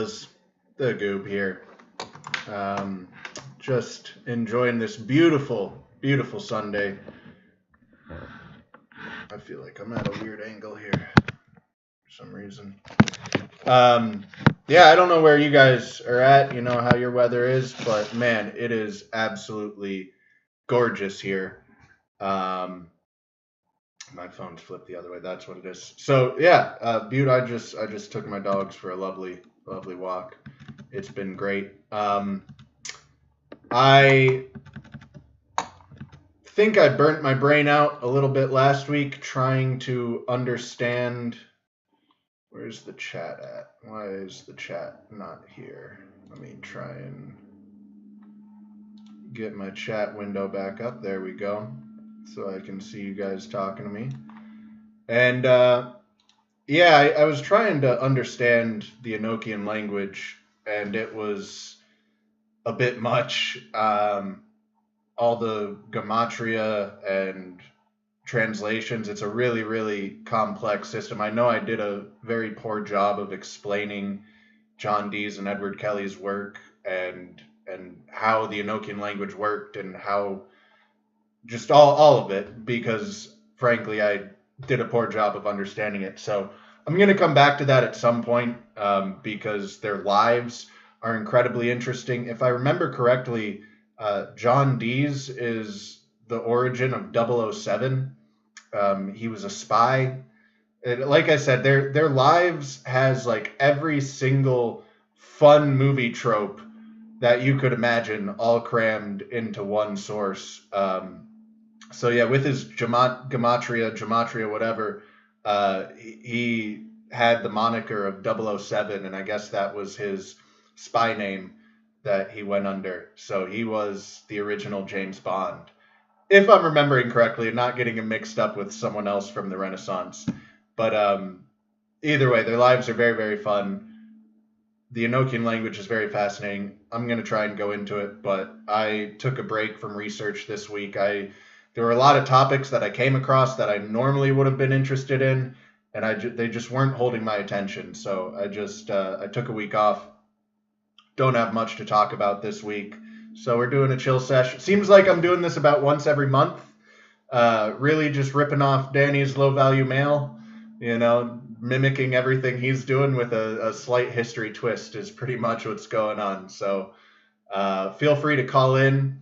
fellas, TheGoob here. Just enjoying this beautiful, beautiful Sunday. I feel like I'm at a weird angle here for some reason. Yeah, I don't know where you guys are at, you know how your weather is, but man, it is absolutely gorgeous here. My phone's flipped the other way. That's what it is. So yeah, Butte. I just took my dogs for a lovely walk. It's been great. I think I burnt my brain out a little bit last week trying to understand. Where's the chat at? Why is the chat not here? Let me try and get my chat window back up. There we go. So I can see you guys talking to me. And yeah, I was trying to understand the Enochian language, and it was a bit much. All the gematria and translations, it's a really, really complex system. I know I did a very poor job of explaining John Dee's and Edward Kelly's work and how the Enochian language worked and how just all of it, because frankly I did a poor job of understanding it. So I'm going to come back to that at some point because their lives are incredibly interesting. If I remember correctly, John Dee's is the origin of 007. He was a spy. Like I said, their lives has like every single fun movie trope that you could imagine all crammed into one source. So yeah, with his gematria, whatever, he had the moniker of 007, and I guess that was his spy name that he went under. So he was the original James Bond, if I'm remembering correctly, and not getting him mixed up with someone else from the Renaissance. But either way, their lives are very, very fun. The Enochian language is very fascinating. I'm going to try and go into it, but I took a break from research this week. There were a lot of topics that I came across that I normally would have been interested in, and they just weren't holding my attention. So I took a week off. Don't have much to talk about this week. So we're doing a chill session. Seems like I'm doing this about once every month. Really just ripping off Danny's low value mail, mimicking everything he's doing with a slight history twist is pretty much what's going on. So feel free to call in.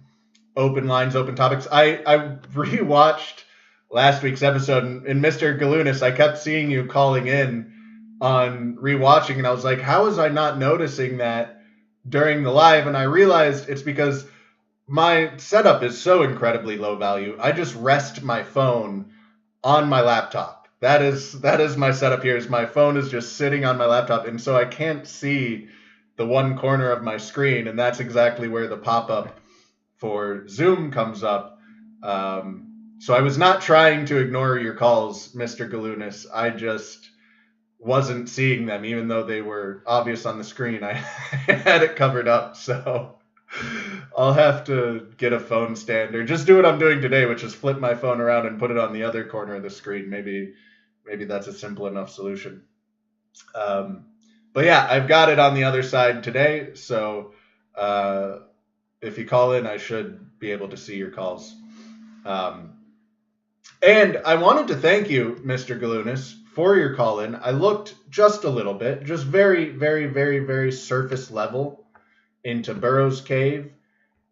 Open lines, open topics. I rewatched last week's episode, and Mr. Galunas, I kept seeing you calling in on rewatching, and I was like, how was I not noticing that during the live? And I realized it's because my setup is so incredibly low value. I just rest my phone on my laptop. That is my setup here. Is my phone is just sitting on my laptop, and so I can't see the one corner of my screen, and that's exactly where the pop-up for Zoom comes up. So I was not trying to ignore your calls, Mr. Galunas. I just wasn't seeing them, even though they were obvious on the screen. I had it covered up, so I'll have to get a phone stand or just do what I'm doing today, which is flip my phone around and put it on the other corner of the screen. Maybe that's a simple enough solution. But yeah, I've got it on the other side today, so if you call in, I should be able to see your calls. And I wanted to thank you, Mr. Galunas, for your call in. I looked just a little bit, just very, very, very, very surface level into Burroughs Cave,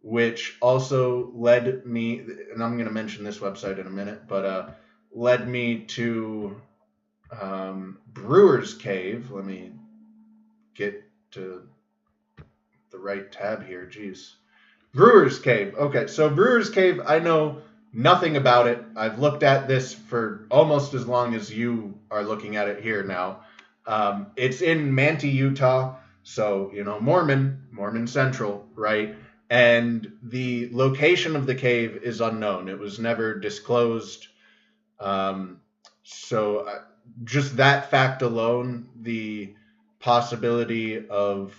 which also led me, and I'm going to mention this website in a minute, but led me to Brewer's Cave. Let me get to the right tab here. Jeez. Brewer's Cave. Okay, so Brewer's Cave, I know nothing about it. I've looked at this for almost as long as you are looking at it here now. It's in Manti, Utah, so, Mormon Central, right? And the location of the cave is unknown. It was never disclosed. So just that fact alone, the possibility of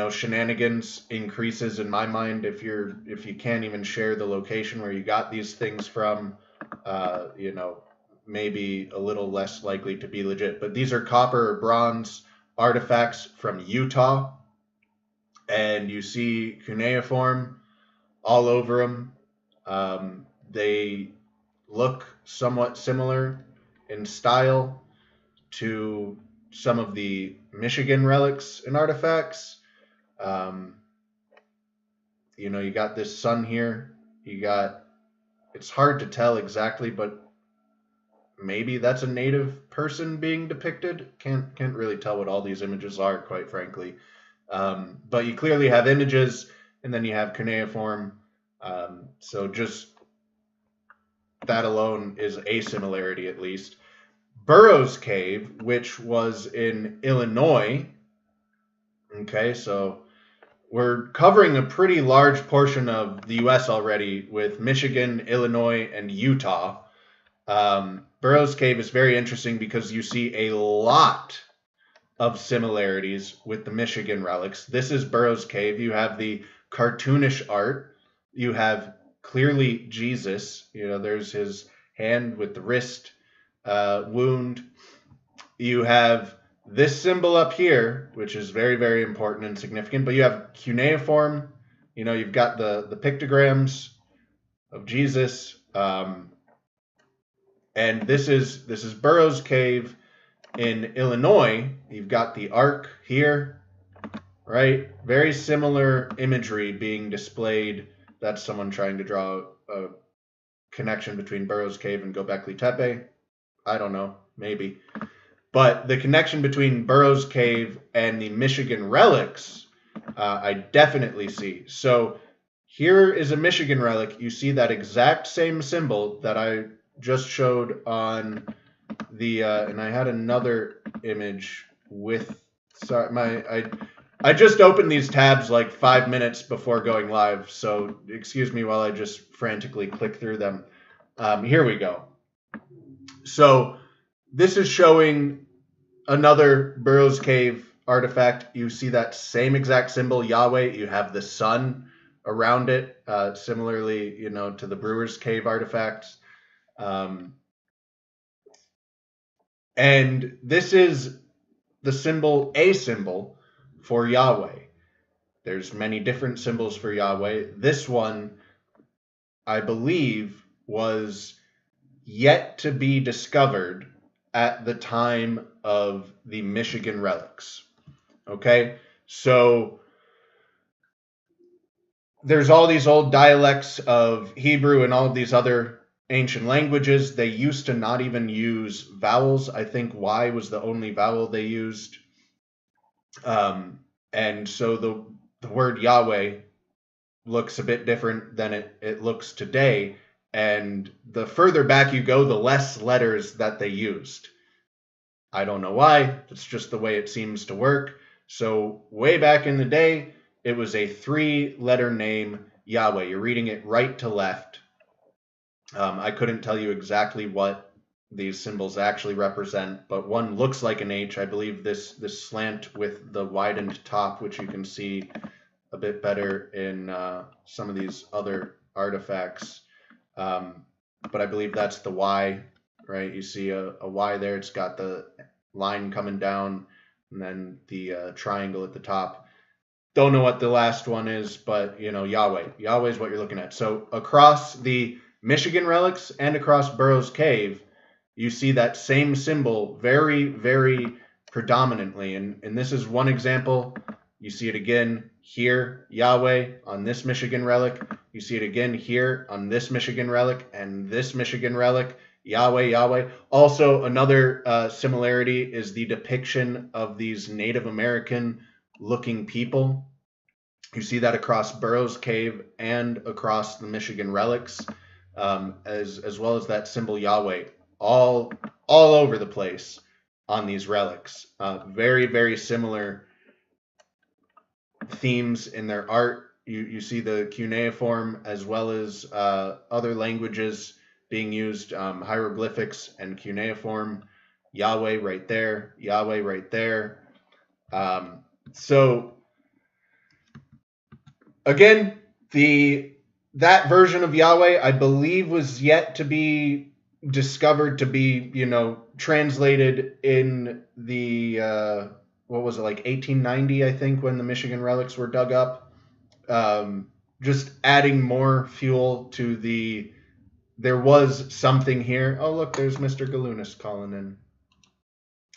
shenanigans increases in my mind if you can't even share the location where you got these things from, maybe a little less likely to be legit. But these are copper or bronze artifacts from Utah, and you see cuneiform all over them. They look somewhat similar in style to some of the Michigan relics and artifacts. You got this sun here. It's hard to tell exactly, but maybe that's a native person being depicted. Can't really tell what all these images are, quite frankly. But you clearly have images, and then you have cuneiform. So just that alone is a similarity, at least. Burroughs Cave, which was in Illinois. Okay, so we're covering a pretty large portion of the U.S. already with Michigan, Illinois, and Utah. Burroughs Cave is very interesting because you see a lot of similarities with the Michigan relics. This is Burroughs Cave. You have the cartoonish art. You have clearly Jesus. There's his hand with the wrist wound. You have this symbol up here, which is very, very important and significant, but you have cuneiform. You've got the pictograms of Jesus. And this is Burroughs Cave in Illinois. You've got the ark here, right? Very similar imagery being displayed. That's someone trying to draw a connection between Burroughs Cave and Göbekli Tepe. I don't know, maybe. But the connection between Burroughs Cave and the Michigan relics, I definitely see. So here is a Michigan relic. You see that exact same symbol that I just showed on the, and I had another image with, sorry, I just opened these tabs like 5 minutes before going live, so excuse me while I just frantically click through them. Here we go. So this is showing another Burroughs Cave artifact. You see that same exact symbol, Yahweh. You have the sun around it, similarly, to the Brewers Cave artifacts. And this is the symbol, a symbol for Yahweh. There's many different symbols for Yahweh. This one, I believe, was yet to be discovered at the time of the Michigan relics. Okay, so there's all these old dialects of Hebrew and all of these other ancient languages. They used to not even use vowels. I think Y was the only vowel they used. And so the word Yahweh looks a bit different than it looks today. And the further back you go, the less letters that they used. I don't know why. It's just the way it seems to work. So way back in the day, it was a 3-letter name, Yahweh. You're reading it right to left. I couldn't tell you exactly what these symbols actually represent, but one looks like an H. I believe this slant with the widened top, which you can see a bit better in some of these other artifacts. But I believe that's the Y, right? You see a Y there. It's got the line coming down and then the triangle at the top. Don't know what the last one is, but, Yahweh. Yahweh is what you're looking at. So across the Michigan relics and across Burroughs Cave, you see that same symbol very, very predominantly. And this is one example. You see it again here, Yahweh, on this Michigan relic. You see it again here on this Michigan relic and this Michigan relic, Yahweh, Yahweh. Also, another similarity is the depiction of these Native American-looking people. You see that across Burroughs Cave and across the Michigan relics, as well as that symbol Yahweh, all over the place on these relics. Very, very similar themes in their art. You see the cuneiform as well as other languages being used, hieroglyphics and cuneiform. Yahweh right there, Yahweh right there. So again, that version of Yahweh, I believe, was yet to be discovered, to be, translated in the what was it, like 1890, I think, when the Michigan relics were dug up. Just adding more fuel to there was something here. Oh, look, there's Mr. Galunas calling in.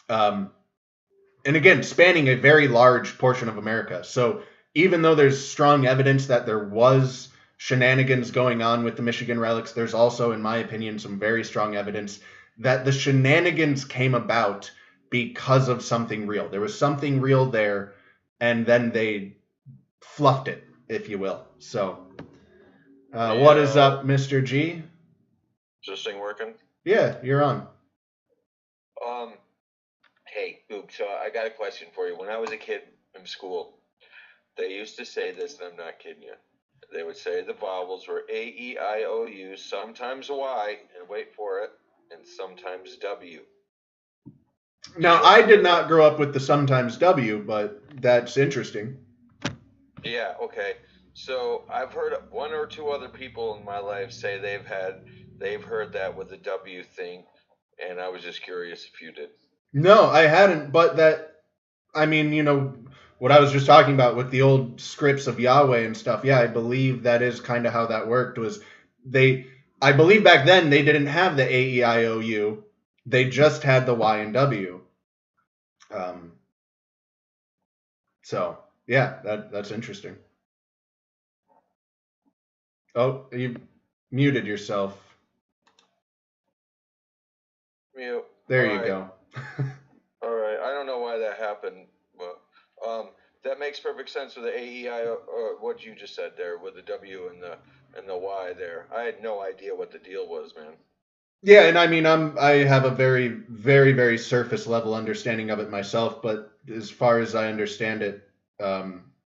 And again, spanning a very large portion of America. So even though there's strong evidence that there was shenanigans going on with the Michigan relics, there's also, in my opinion, some very strong evidence that the shenanigans came about because of something real. There was something real there, and then they fluffed it, if you will. So, what is up, Mr. G? Is this thing working? Yeah, you're on. Hey, Goob, so I got a question for you. When I was a kid in school, they used to say this, and I'm not kidding you. They would say the vowels were A, E, I, O, U, sometimes Y, and wait for it, and sometimes W. Now, I did not grow up with the sometimes W, but that's interesting. Yeah, okay. So I've heard one or two other people in my life say they've heard that with the W thing, and I was just curious if you did. No, I hadn't, but I mean, you know, what I was just talking about with the old scripts of Yahweh and stuff, yeah, I believe that is kind of how that worked, I believe back then they didn't have the A-E-I-O-U, they just had the Y and W. So, yeah, that's interesting. Oh, you muted yourself. Mute. There you go. All right, I don't know why that happened, but that makes perfect sense with the AEI, or what you just said there, with the W and the Y there. I had no idea what the deal was, man. Yeah, and I mean, I have a very, very, very surface level understanding of it myself, but as far as I understand it,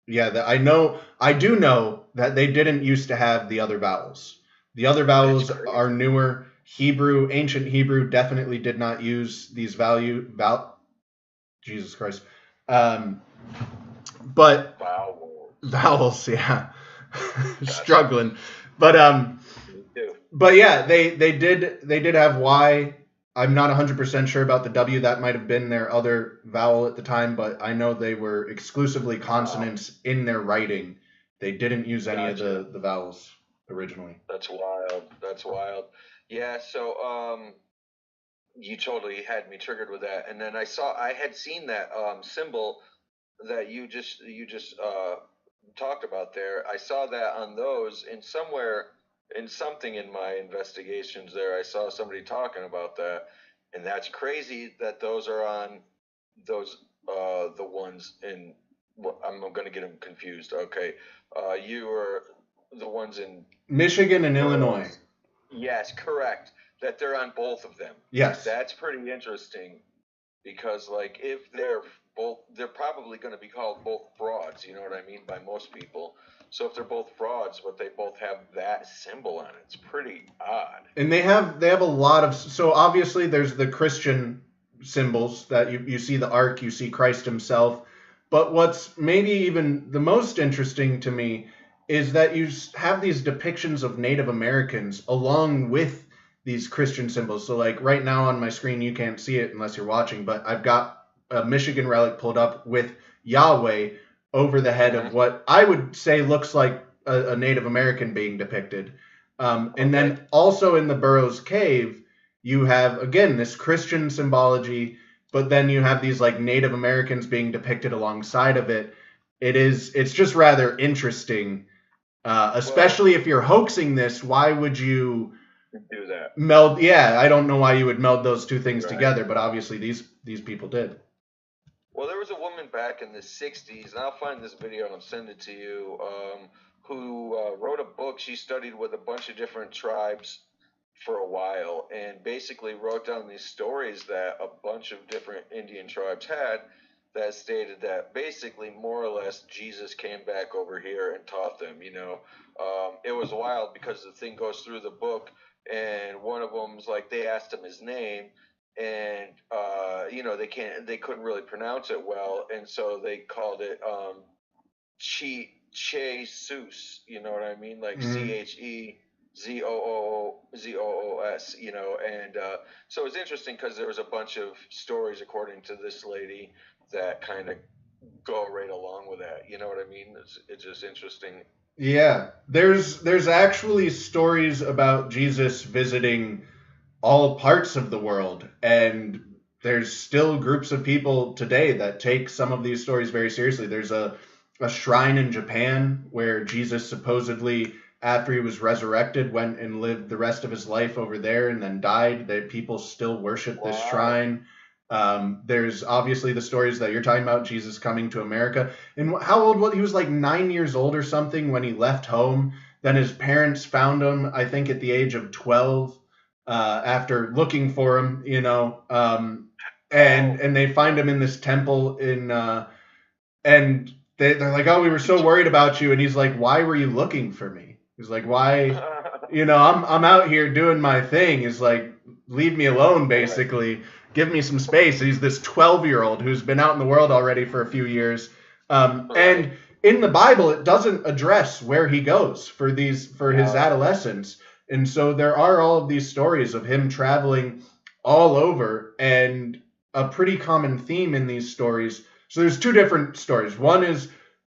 yeah, I do know that they didn't used to have the other vowels. The other vowels are newer. Ancient Hebrew definitely did not use these Jesus Christ. But vowels, yeah. Struggling. But yeah, they did have Y. I'm not 100% sure about the W. That might have been their other vowel at the time, but I know they were exclusively consonants in their writing. They didn't use any of the vowels originally. That's wild. That's wild. Yeah, so you totally had me triggered with that. And then I had seen that symbol that you just talked about there. I saw that on those, and somewhere in something in my investigations there, I saw somebody talking about that, and that's crazy that those are on those the ones in. Well, I'm going to get them confused. Okay, you were the ones in Michigan and Illinois. Yes, correct. That they're on both of them. Yes, that's pretty interesting, because like if they're both, they're probably going to be called both frauds. You know what I mean, by most people. So if they're both frauds, but they both have that symbol on it, it's pretty odd. And they have a lot of, so obviously there's the Christian symbols that you see the ark, you see Christ himself. But what's maybe even the most interesting to me is that you have these depictions of Native Americans along with these Christian symbols. So like right now on my screen, you can't see it unless you're watching, but I've got a Michigan relic pulled up with Yahweh over the head of what I would say looks like a Native American being depicted. And then also in the Burroughs Cave, you have, again, this Christian symbology, but then you have these like Native Americans being depicted alongside of it. It's just rather interesting, especially if you're hoaxing this. Why would you do that? Meld? Yeah, I don't know why you would meld those two things together, but obviously these people did. Well, there was a woman back in the 60s, and I'll find this video and I'll send it to you, who wrote a book. She studied with a bunch of different tribes for a while and basically wrote down these stories that a bunch of different Indian tribes had that stated that basically more or less Jesus came back over here and taught them. It was wild because the thing goes through the book, and one of them's like, they asked him his name, and they couldn't really pronounce it well, and so they called it Jesus. You know what I mean? Like CHEZOOS. And so it's interesting because there was a bunch of stories according to this lady that kind of go right along with that. You know what I mean? It's just interesting. Yeah, there's actually stories about Jesus visiting all parts of the world, and there's still groups of people today that take some of these stories very seriously. There's a shrine in Japan where Jesus supposedly, after he was resurrected, went and lived the rest of his life over there and then died. That people still worship this Wow. shrine. There's obviously the stories that you're talking about, Jesus coming to America. And how old was he? Was like 9 years old or something when he left home. Then his parents found him, I think, at the age of 12, after looking for him, Oh, and they find him in this temple and they're like, oh, we were so worried about you, and he's like, why were you looking for me? He's like, why? I'm out here doing my thing. He's like, leave me alone, right, basically. Give me some space. He's this 12-year-old who's been out in the world already for a few years. right. And in the Bible, it doesn't address where he goes for his No, adolescence. And so there are all of these stories of him traveling all over, and a pretty common theme in these stories. So there's two different stories. One is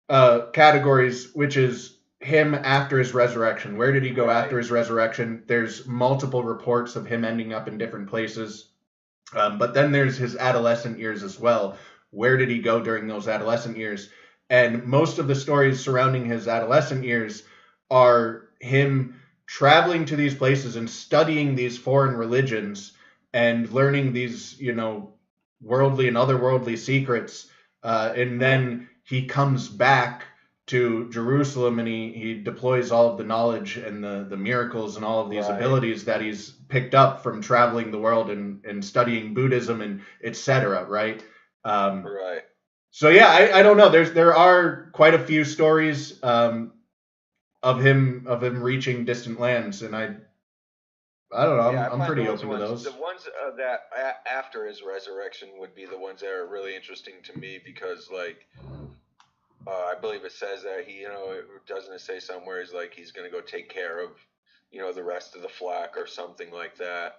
categories, which is him after his resurrection. Where did he go right, after his resurrection? There's multiple reports of him ending up in different places. But then there's his adolescent years as well. Where did he go during those adolescent years? And most of the stories surrounding his adolescent years are him traveling to these places and studying these foreign religions and learning these, worldly and otherworldly secrets. And then he comes back to Jerusalem, and he deploys all of the knowledge and the miracles and all of these right, abilities that he's picked up from traveling the world and studying Buddhism and etc. Right? Um, right. so yeah, I don't know. There are quite a few stories of him reaching distant lands, and I don't know. Yeah, I'm I I'm find pretty those open to ones, the those. ones that after his resurrection would be the ones that are really interesting to me because, like, I believe it says that he, doesn't it say somewhere he's like he's going to go take care of, the rest of the flock or something like that.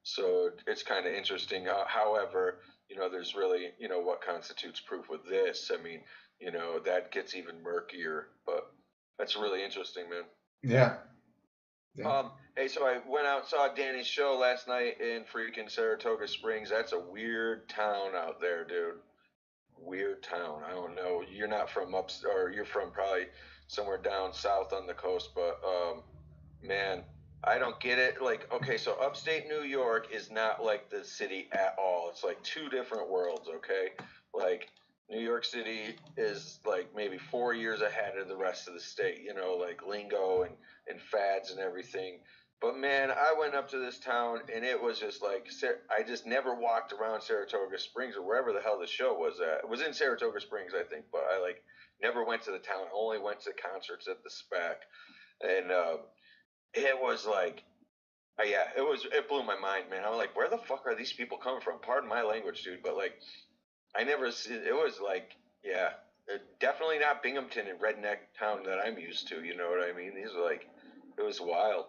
So it's kind of interesting. However, there's really, what constitutes proof with this. I mean, that gets even murkier, but that's really interesting, man. Yeah, yeah. Hey, so I went out and saw Danny's show last night in freaking Saratoga Springs. That's a weird town out there, dude. Weird town. I don't know. You're not from or you're from probably somewhere down south on the coast, but man, I don't get it. Like, okay, so upstate New York is not like the city at all. It's like two different worlds, okay? Like, New York City is like maybe 4 years ahead of the rest of the state, like lingo and fads and everything. But man, I went up to this town and it was just like I just never walked around Saratoga Springs or wherever the hell the show was at. It was in Saratoga Springs, I think, but I like never went to the town. Only went to concerts at the SPAC, and it was like, yeah, it blew my mind, man. I'm like, where the fuck are these people coming from? Pardon my language, dude, but like, I never see. It was like, yeah, definitely not Binghamton and redneck town that I'm used to. You know what I mean? These are like, it was wild.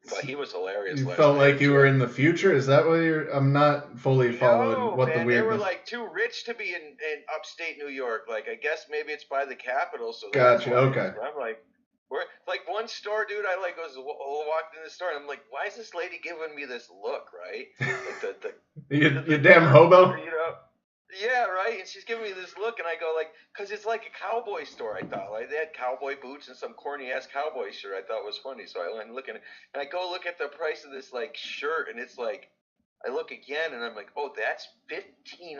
But he was hilarious You last felt night. It like was you were great. in the future. Is that what you're? I'm not fully following No, what the man, they were weirdness. like too rich to be in upstate New York. Like, I guess maybe it's by the capital, so that's Gotcha. why it is. Okay. But I'm like, where, like one store, dude, I like walked in the store, and I'm like, why is this lady giving me this look, right? Like You the damn clerk, hobo. yeah, right. And she's giving me this look, and I go like, cause it's like a cowboy store. I thought like they had cowboy boots and some corny ass cowboy shirt. I thought was funny, so I went looking, and I go look at the price of this like shirt, and it's like. I look again and I'm like, oh, that's $1,500,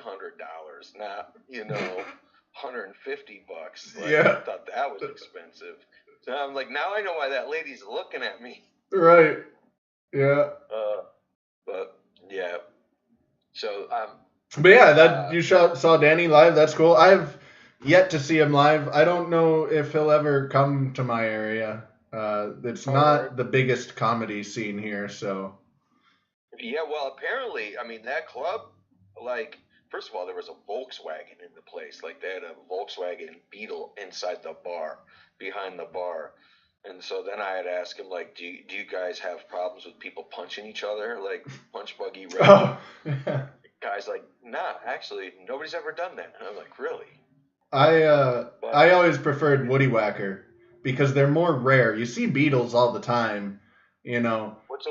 not $150. Like I Yeah. thought that was expensive. So I'm like, now I know why that lady's looking at me. Right. Yeah. Uh, but yeah. So But yeah, that uh, you saw Danny live. That's cool. I've yet to see him live. I don't know if he'll ever come to my area. It's oh word. not the biggest comedy scene here, so. Yeah, well, apparently, I mean that club, like, first of all, there was a Volkswagen in the place. Like they had a Volkswagen Beetle inside the bar, behind the bar. And so then I had asked him, like, do you guys have problems with people punching each other, like Punch Buggy Ray? Oh. guy's like, nah, actually, nobody's ever done that. And I'm like, really? I always preferred Woody Whacker because they're more rare. You see beetles all the time, you know. What's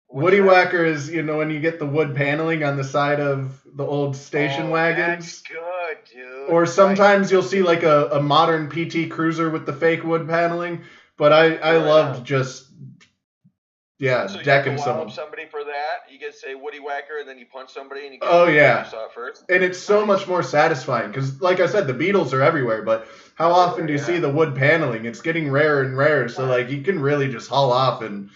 Woody that? Whacker is, you know, when you get the wood paneling on the side of the old station wagons. That's good, dude. Or sometimes you'll see like a modern PT Cruiser with the fake wood paneling. But I loved just, so decking you some up somebody for that. You get say Woody Whacker, and then you punch somebody, and you get you saw it first. And it's so much more satisfying because, like I said, the beetles are everywhere. But how often do you see the wood paneling? It's getting rarer and rarer. So like you can really just haul off and.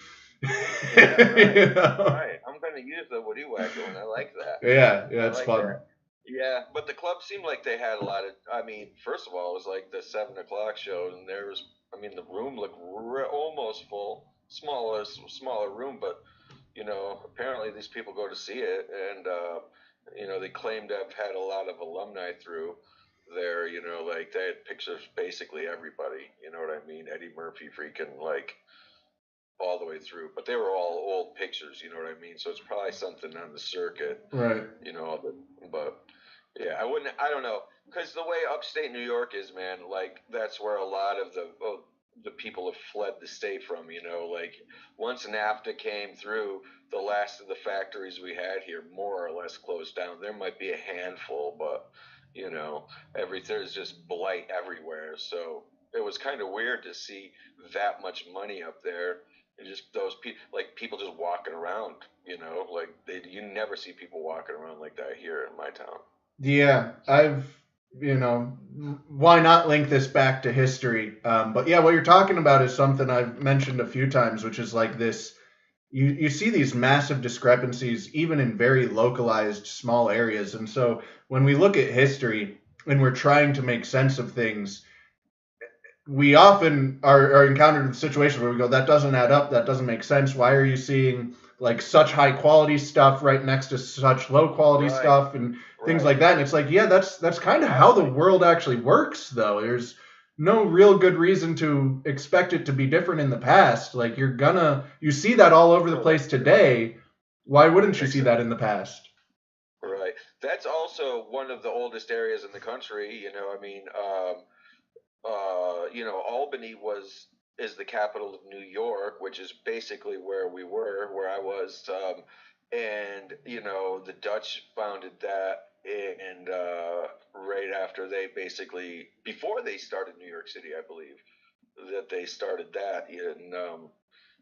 Right. I'm gonna use the Woody Whacker one. I like that. Yeah, it's fun. That. Yeah, but the club seemed like they had a lot of. I mean, first of all, it was like the 7 o'clock show, and there was. I mean, the room looked almost full. Smaller room, but you know, apparently these people go to see it, and you know, they claim to have had a lot of alumni through there. You know, like they had pictures of basically everybody. You know what I mean? Eddie Murphy, freaking like all the way through, but they were all old pictures. You know what I mean? So it's probably something on the circuit, right? You know, but yeah, I don't know, because the way upstate New York is, man, like that's where a lot of the people have fled the state from, you know, like once NAFTA came through, the last of the factories we had here more or less closed down. There might be a handful, but you know, there's just blight everywhere. So it was kind of weird to see that much money up there. And just those people, like people just walking around, you know, like you never see people walking around like that here in my town. Yeah, you know, why not link this back to history? But yeah, what you're talking about is something I've mentioned a few times, which is like this, you see these massive discrepancies even in very localized small areas. And so when we look at history and we're trying to make sense of things, we often are encountered with situations where we go, that doesn't add up, that doesn't make sense. Why are you seeing like such high quality stuff right next to such low quality stuff and things like that? And it's like, yeah, that's kind of how the world actually works, though. There's no real good reason to expect it to be different in the past. Like you see that all over the place today. Why wouldn't you see that in the past? Right. That's also one of the oldest areas in the country. You know, I mean, you know, Albany is the capital of New York, which is basically where I was, and you know, the Dutch founded that, and right after before they started New York City, I believe that they started that, and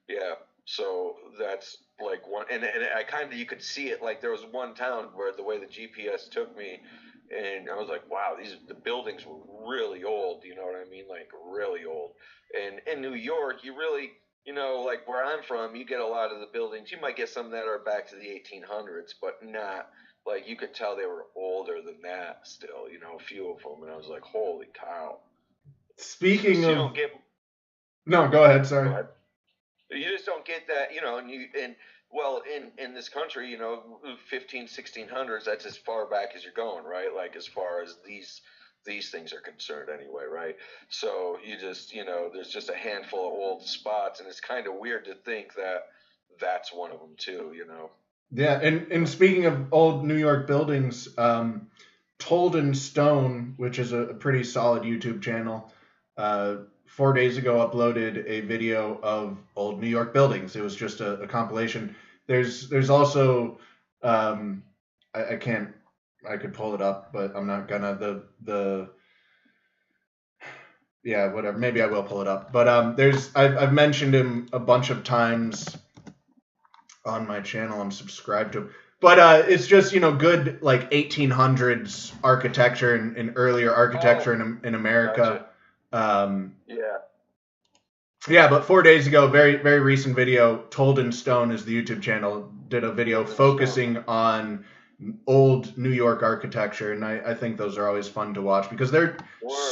yeah, so that's like one, and I kind of, you could see it, like there was one town where the way the GPS took me, and I was like, wow, the buildings were really old, you know what I mean, like really old. And in New York, you really, you know, like where I'm from, you get a lot of the buildings, you might get some that are back to the 1800s, but not, like you could tell they were older than that still, you know, a few of them, and I was like, holy cow. Speaking of... You don't get... No, go ahead, sorry. Go ahead. You just don't get that, you know, in this country, you know, 1600s, that's as far back as you're going, right? Like as far as these things are concerned anyway, right? So you just, you know, there's just a handful of old spots, and it's kind of weird to think that that's one of them too, you know? Yeah, and speaking of old New York buildings, Told in Stone, which is a pretty solid YouTube channel, 4 days ago uploaded a video of old New York buildings. It was just a compilation. There's also I could pull it up, but I'm not gonna. Yeah, whatever. Maybe I will pull it up. But I've mentioned him a bunch of times on my channel. I'm subscribed to him. But it's just, you know, good like 1800s architecture and earlier architecture in America. Gotcha. Yeah, but 4 days ago, very, very recent video, Told in Stone is the YouTube channel, did a video focusing on old New York architecture, and I think those are always fun to watch because they're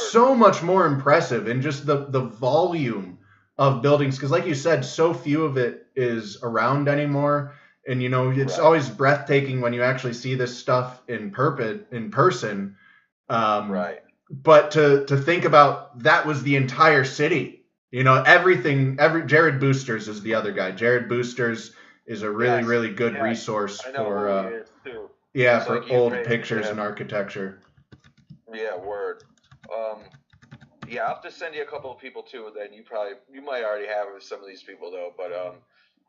so much more impressive in just the volume of buildings, because like you said, so few of it is around anymore, and you know, it's always breathtaking when you actually see this stuff in person. But to think about, that was the entire city. You know, Jared Boosters is the other guy. Jared Boosters is a really good resource for. Who he is too. Yeah, It's for like you old pay pictures to and architecture. yeah, word. Yeah, I'll have to send you a couple of people too. Then you might already have some of these people though, but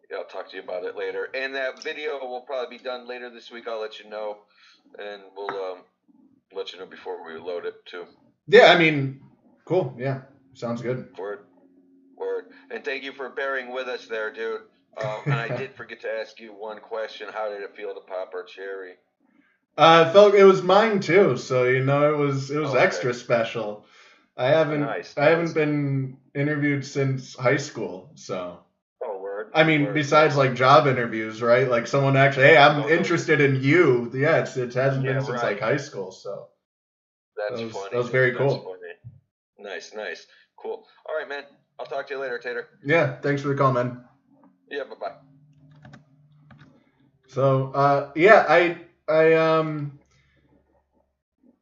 yeah, I'll talk to you about it later. And that video will probably be done later this week. I'll let you know, and we'll let you know before we load it too. Yeah, I mean, cool. Yeah, sounds good. Word, word. And thank you for bearing with us there, dude. And I did forget to ask you one question. How did it feel to pop our cherry? I felt it was mine too, so it was Okay. extra special. I haven't been interviewed since high school, so. Oh, word. I mean, Word. besides like job interviews, right? Like someone actually, hey, I'm No. interested in you. Yeah, it hasn't Yeah, been since right. like high school, so That's funny. that was very That's cool. funny. Nice. Cool. All right, man. I'll talk to you later, Tater. Yeah, thanks for the call, man. Yeah, bye-bye. So, yeah,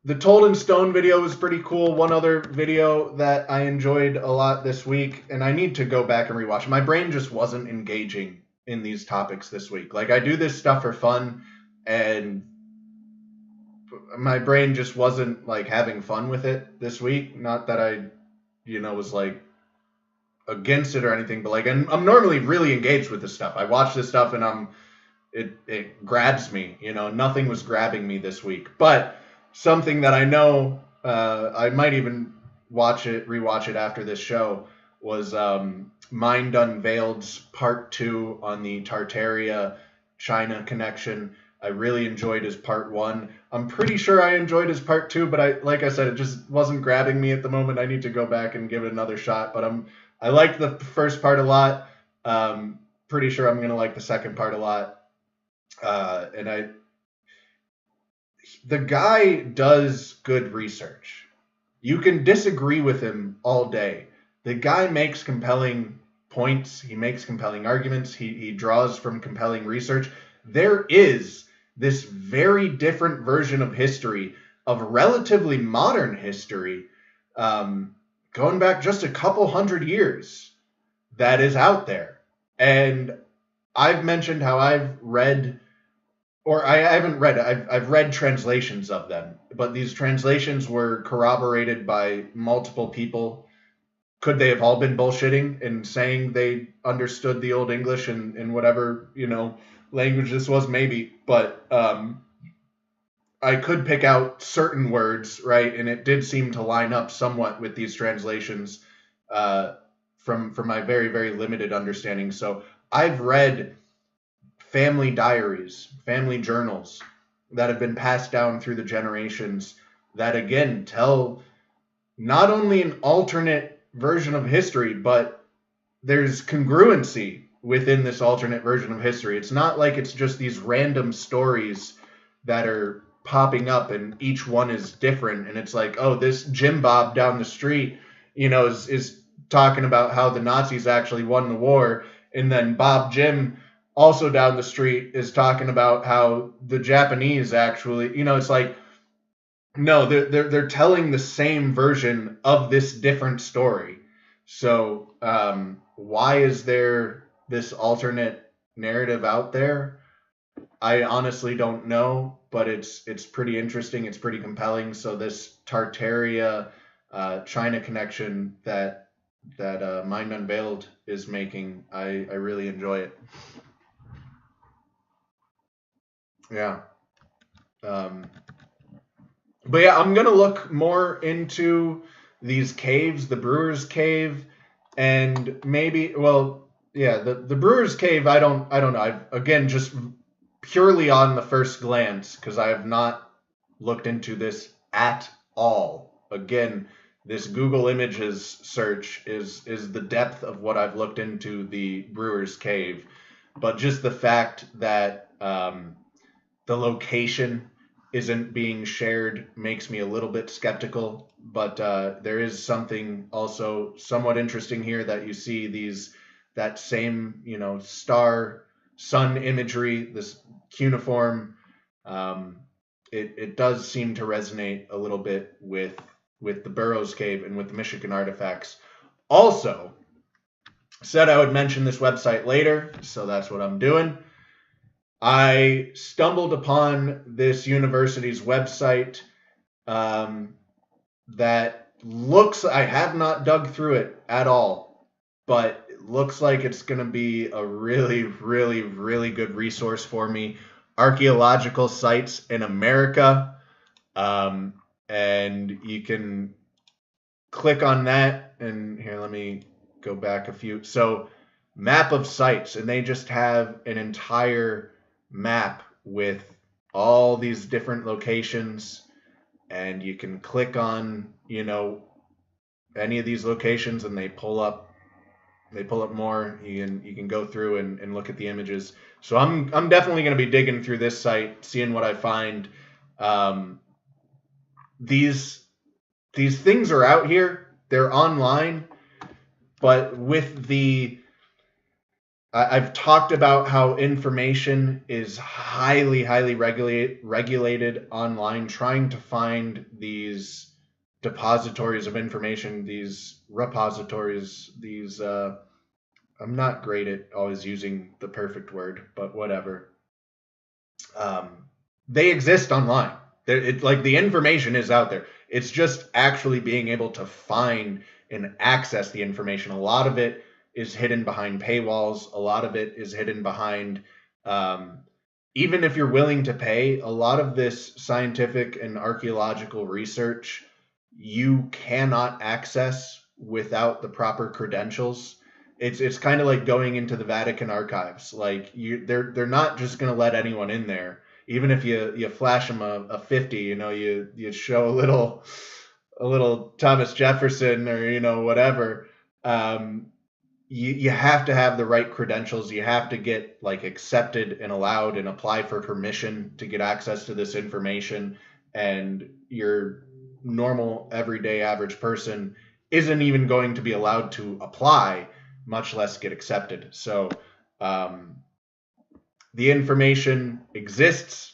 the Told in Stone video was pretty cool. One other video that I enjoyed a lot this week, and I need to go back and rewatch it. My brain just wasn't engaging in these topics this week. Like, I do this stuff for fun, and my brain just wasn't, like, having fun with it this week. Not that I, was, like, against it or anything, but, like, I'm normally really engaged with this stuff. I watch this stuff, and it grabs me. Nothing was grabbing me this week. But something that I know, I might even rewatch it after this show, was Mind Unveiled's Part 2 on the Tartaria China connection. I really enjoyed his Part 1. I'm pretty sure I enjoyed his Part 2, but like I said, it just wasn't grabbing me at the moment. I need to go back and give it another shot. But I liked the first part a lot. Pretty sure I'm going to like the second part a lot. The guy does good research. You can disagree with him all day. The guy makes compelling points. He makes compelling arguments. He draws from compelling research. There is this very different version of history, of relatively modern history, going back just a couple hundred years, that is out there. And I've mentioned how I've read, or I haven't read, I've read translations of them, but these translations were corroborated by multiple people. Could they have all been bullshitting and saying they understood the Old English and whatever, language this was? Maybe. But I could pick out certain words, right? And it did seem to line up somewhat with these translations from my very, very limited understanding. So I've read family diaries, family journals that have been passed down through the generations that, again, tell not only an alternate version of history, but there's congruency within this alternate version of history. It's not like it's just these random stories that are popping up and each one is different. And it's like, oh, this Jim Bob down the street, is talking about how the Nazis actually won the war. And then Bob Jim, also down the street, is talking about how the Japanese actually, it's like, no, they're telling the same version of this different story. So why is there this alternate narrative out there? I honestly don't know, but it's pretty interesting. It's pretty compelling. So this Tartaria China connection that Mind Unveiled is making, I really enjoy it. Yeah. But yeah, I'm going to look more into these caves, the Brewer's Cave, and maybe, well, yeah, the Brewer's Cave, I don't know. I've, again, just purely on the first glance, because I have not looked into this at all. Again, this Google Images search is the depth of what I've looked into the Brewer's Cave. But just the fact that the location isn't being shared makes me a little bit skeptical. But there is something also somewhat interesting here that you see that same, star sun imagery, this cuneiform. It does seem to resonate a little bit with the Burroughs Cave and with the Michigan artifacts. Also, said I would mention this website later, so that's what I'm doing. I stumbled upon this university's website that looks, I have not dug through it at all, but it looks like it's going to be a really, really, really good resource for me. Archaeological sites in America. And you can click on that. And here, let me go back a few. So, map of sites. And they just have an entire map with all these different locations. And you can click on, any of these locations and they pull up more. You can go through and look at the images. So I'm definitely going to be digging through this site, seeing what I find. These things are out here. They're online, but with I've talked about how information is highly, highly regulated online. Trying to find these depositories of information, these repositories, these I'm not great at always using the perfect word, but whatever. They exist online. It's like the information is out there. It's just actually being able to find and access the information. A lot of it is hidden behind paywalls. A lot of it is hidden behind, even if you're willing to pay, a lot of this scientific and archaeological research you cannot access without the proper credentials. It's kind of like going into the Vatican archives. Like they're not just going to let anyone in there. Even if you flash them a 50, you show a little Thomas Jefferson or whatever. You have to have the right credentials. You have to get like accepted and allowed and apply for permission to get access to this information. And your normal, everyday, average person isn't even going to be allowed to apply, much less get accepted. So the information exists.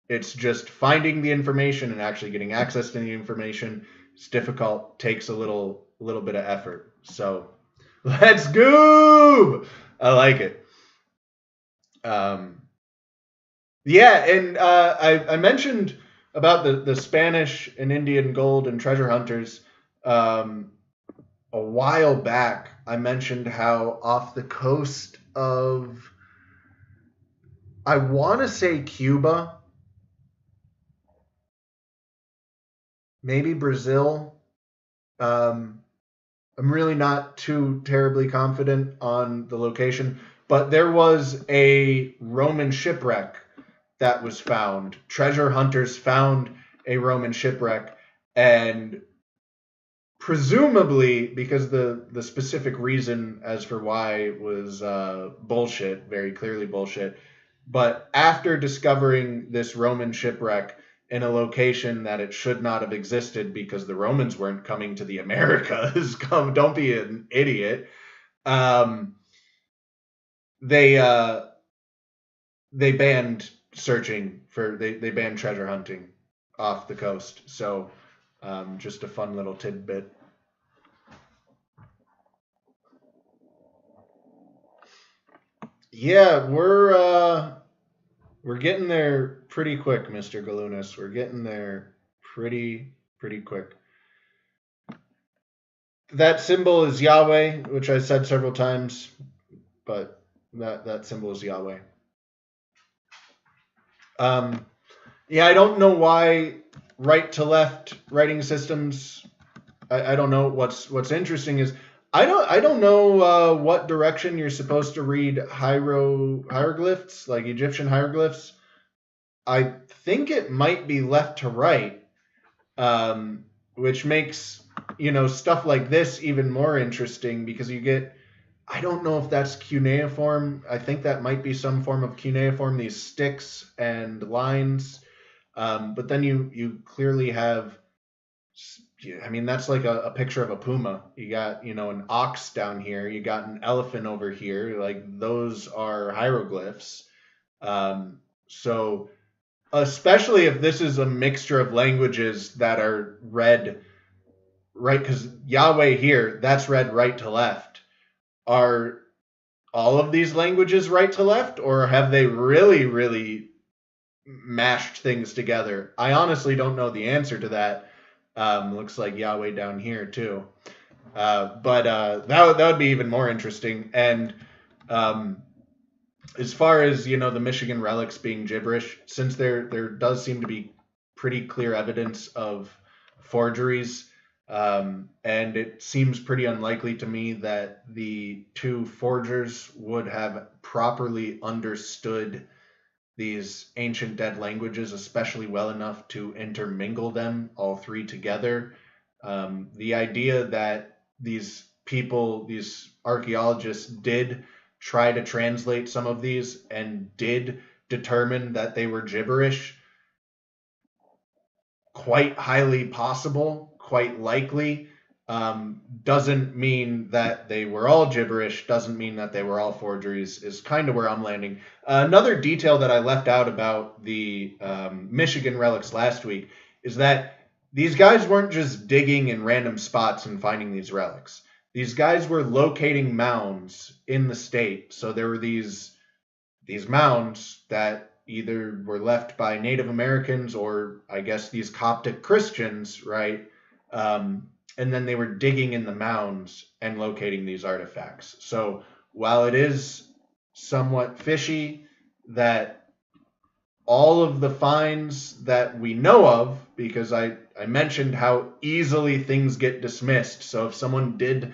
It's just finding the information and actually getting access to the information. It's difficult, takes a little bit of effort. So let's go. I like it. Yeah, and I mentioned about the Spanish and Indian gold and treasure hunters. A while back, I mentioned how off the coast of, I want to say Cuba, maybe Brazil. I'm really not too terribly confident on the location, but there was a Roman shipwreck that was found. Treasure hunters found a Roman shipwreck, and presumably because the specific reason as for why was bullshit, very clearly bullshit. But after discovering this Roman shipwreck in a location that it should not have existed because the Romans weren't coming to the Americas, don't be an idiot. They banned searching for, they banned treasure hunting off the coast. So just a fun little tidbit. Yeah, we're getting there pretty quick, Mr. Galunas. We're getting there pretty quick. That symbol is Yahweh, which I said several times, but that symbol is Yahweh. Yeah, I don't know why right to left writing systems. I don't know. What's interesting is I don't know what direction you're supposed to read hieroglyphs, like Egyptian hieroglyphs. I think it might be left to right, which makes stuff like this even more interesting because you get. I don't know if that's cuneiform. I think that might be some form of cuneiform. These sticks and lines, but then you clearly have. I mean, that's like a picture of a puma. You got, an ox down here. You got an elephant over here. Like, those are hieroglyphs. So, especially if this is a mixture of languages that are read right, because Yahweh here, that's read right to left, are all of these languages right to left, or have they really, really mashed things together? I honestly don't know the answer to that. Looks like Yahweh down here too. But that would be even more interesting. And as far as the Michigan relics being gibberish, since there does seem to be pretty clear evidence of forgeries, and it seems pretty unlikely to me that the two forgers would have properly understood these ancient dead languages, especially well enough to intermingle them all three together. The idea that these people, these archaeologists, did try to translate some of these and did determine that they were gibberish, quite highly possible, quite likely. Doesn't mean that they were all gibberish, doesn't mean that they were all forgeries, is kind of where I'm landing. Another detail that I left out about the Michigan relics last week is that these guys weren't just digging in random spots and finding these relics. These guys were locating mounds in the state. So there were these mounds that either were left by Native Americans or I guess these Coptic Christians, right? And then they were digging in the mounds and locating these artifacts. So while it is somewhat fishy that all of the finds that we know of, because I mentioned how easily things get dismissed. So if someone did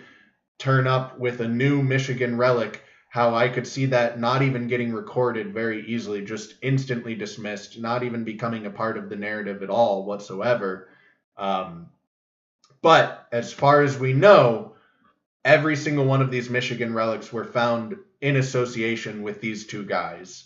turn up with a new Michigan relic, how I could see that not even getting recorded very easily, just instantly dismissed, not even becoming a part of the narrative at all whatsoever. But as far as we know, every single one of these Michigan relics were found in association with these two guys.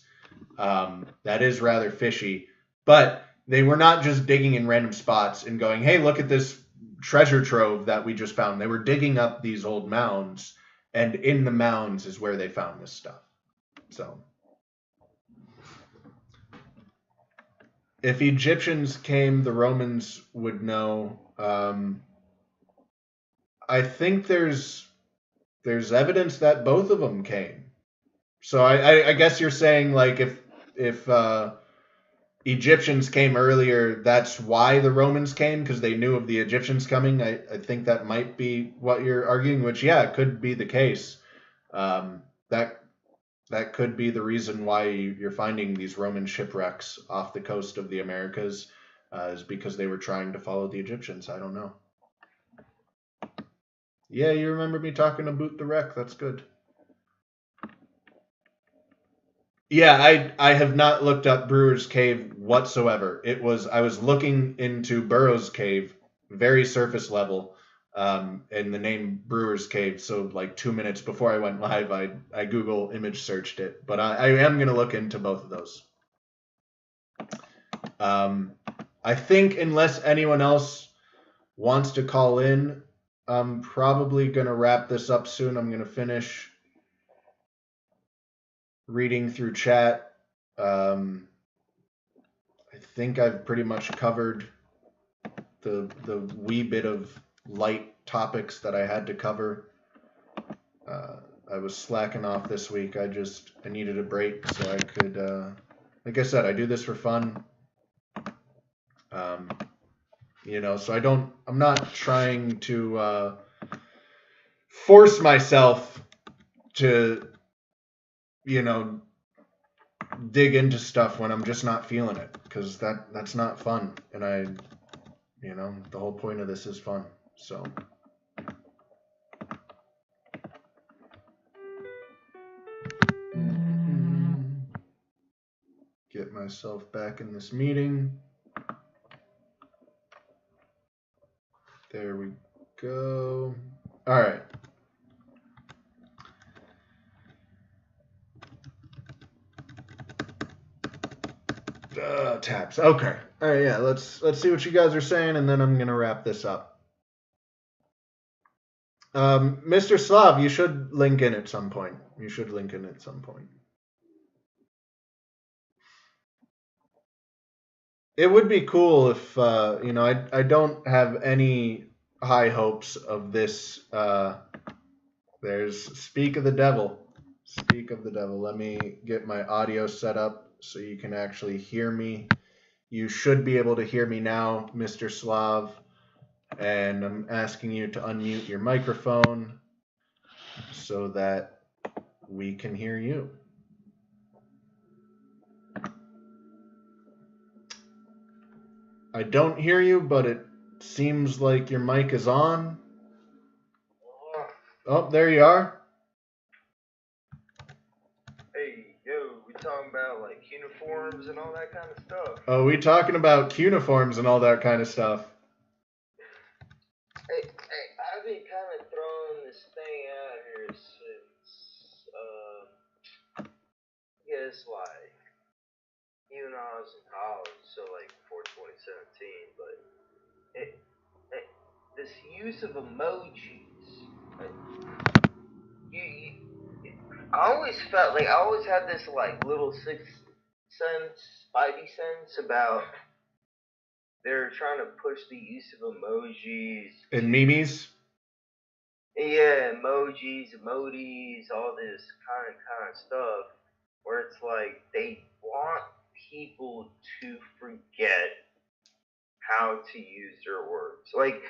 That is rather fishy. But they were not just digging in random spots and going, hey, look at this treasure trove that we just found. They were digging up these old mounds, and in the mounds is where they found this stuff. So if Egyptians came, the Romans would know. I think there's evidence that both of them came. So I guess you're saying, like, if Egyptians came earlier, that's why the Romans came, because they knew of the Egyptians coming. I think that might be what you're arguing, which, yeah, it could be the case. That could be the reason why you're finding these Roman shipwrecks off the coast of the Americas, is because they were trying to follow the Egyptians. I don't know. Yeah, you remember me talking about the wreck. That's good. Yeah, I have not looked up Brewer's Cave whatsoever. I was looking into Burroughs Cave, very surface level, and the name Brewer's Cave. So like 2 minutes before I went live, I Google image searched it. But I am going to look into both of those. I think unless anyone else wants to call in, I'm probably going to wrap this up soon. I'm going to finish reading through chat. I think I've pretty much covered the wee bit of light topics that I had to cover. I was slacking off this week. I needed a break so I could, like I said, I do this for fun. So I'm not trying to force myself to, dig into stuff when I'm just not feeling it, because that's not fun. And the whole point of this is fun. So get myself back in this meeting. There we go. All right. Tabs. Okay. All right. Yeah. Let's see what you guys are saying, and then I'm gonna wrap this up. Mr. Slav, you should link in at some point. It would be cool if I don't have any high hopes of this. There's Speak of the Devil. Speak of the devil. Let me get my audio set up so you can actually hear me. You should be able to hear me now, Mr. Slav. And I'm asking you to unmute your microphone so that we can hear you. I don't hear you, but it seems like your mic is on. Oh, there you are. Hey, yo, we talking about like uniforms and all that kind of stuff. Oh, we talking about cuneiforms and all that kind of stuff. Hey, I've been kind of throwing this thing out here since, I guess like, even when I was in college, so like before 2017, but this use of emojis, I always felt like I always had this like little sixth sense, spidey sense about they're trying to push the use of emojis And memes? Yeah, emojis, emotes, all this kind of stuff, where it's like they want people to forget how to use their words. Like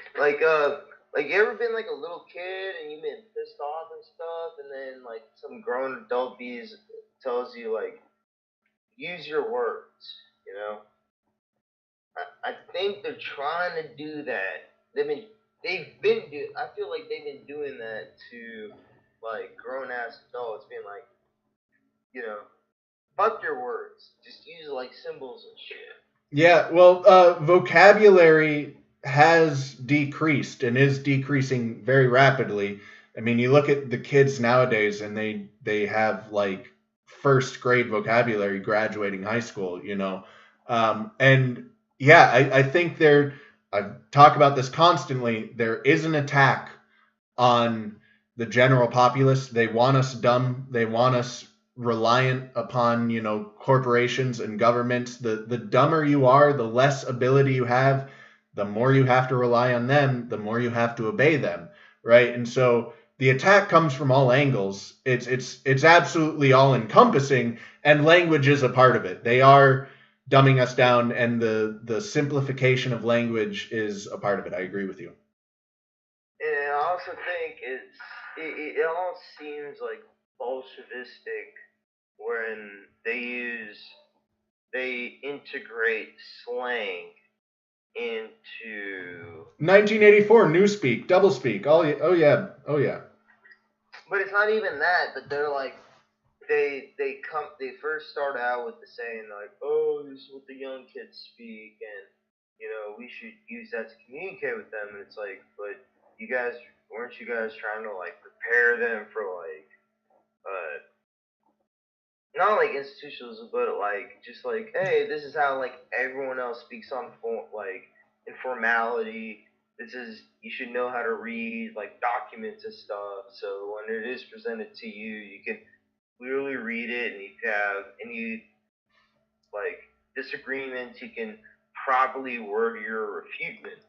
you ever been like a little kid and you've been pissed off and stuff, and then like some grown adult bees tells you like use your words, you know? I think they're trying to do that. I feel like they've been doing that to like grown ass adults, being like, you know, fuck your words. Just use like symbols and shit. Yeah, well, vocabulary has decreased and is decreasing very rapidly. I mean, you look at the kids nowadays and they have like first grade vocabulary graduating high school, you know. And yeah, I think I talk about this constantly. There is an attack on the general populace. They want us dumb. They want us reliant upon, you know, corporations and governments. The dumber you are, the less ability you have, the more you have to rely on them, the more you have to obey them, right? And so the attack comes from all angles. It's absolutely all encompassing, and language is a part of it. They are dumbing us down, and the simplification of language is a part of it. I agree with you. And I also think it all seems like Bolshevistic when they integrate slang into 1984 newspeak, doublespeak. Oh yeah. But it's not even that, but they're like they first start out with the saying like, oh, this is what the young kids speak, and you know we should use that to communicate with them. And it's like, but you guys weren't you guys trying to like prepare them for like not like institutionalism, but like just like, hey, this is how like everyone else speaks on like informality. This is you should know how to read like documents and stuff. So when it is presented to you, you can clearly read it, and if you have any like disagreements, you can properly word your refutement.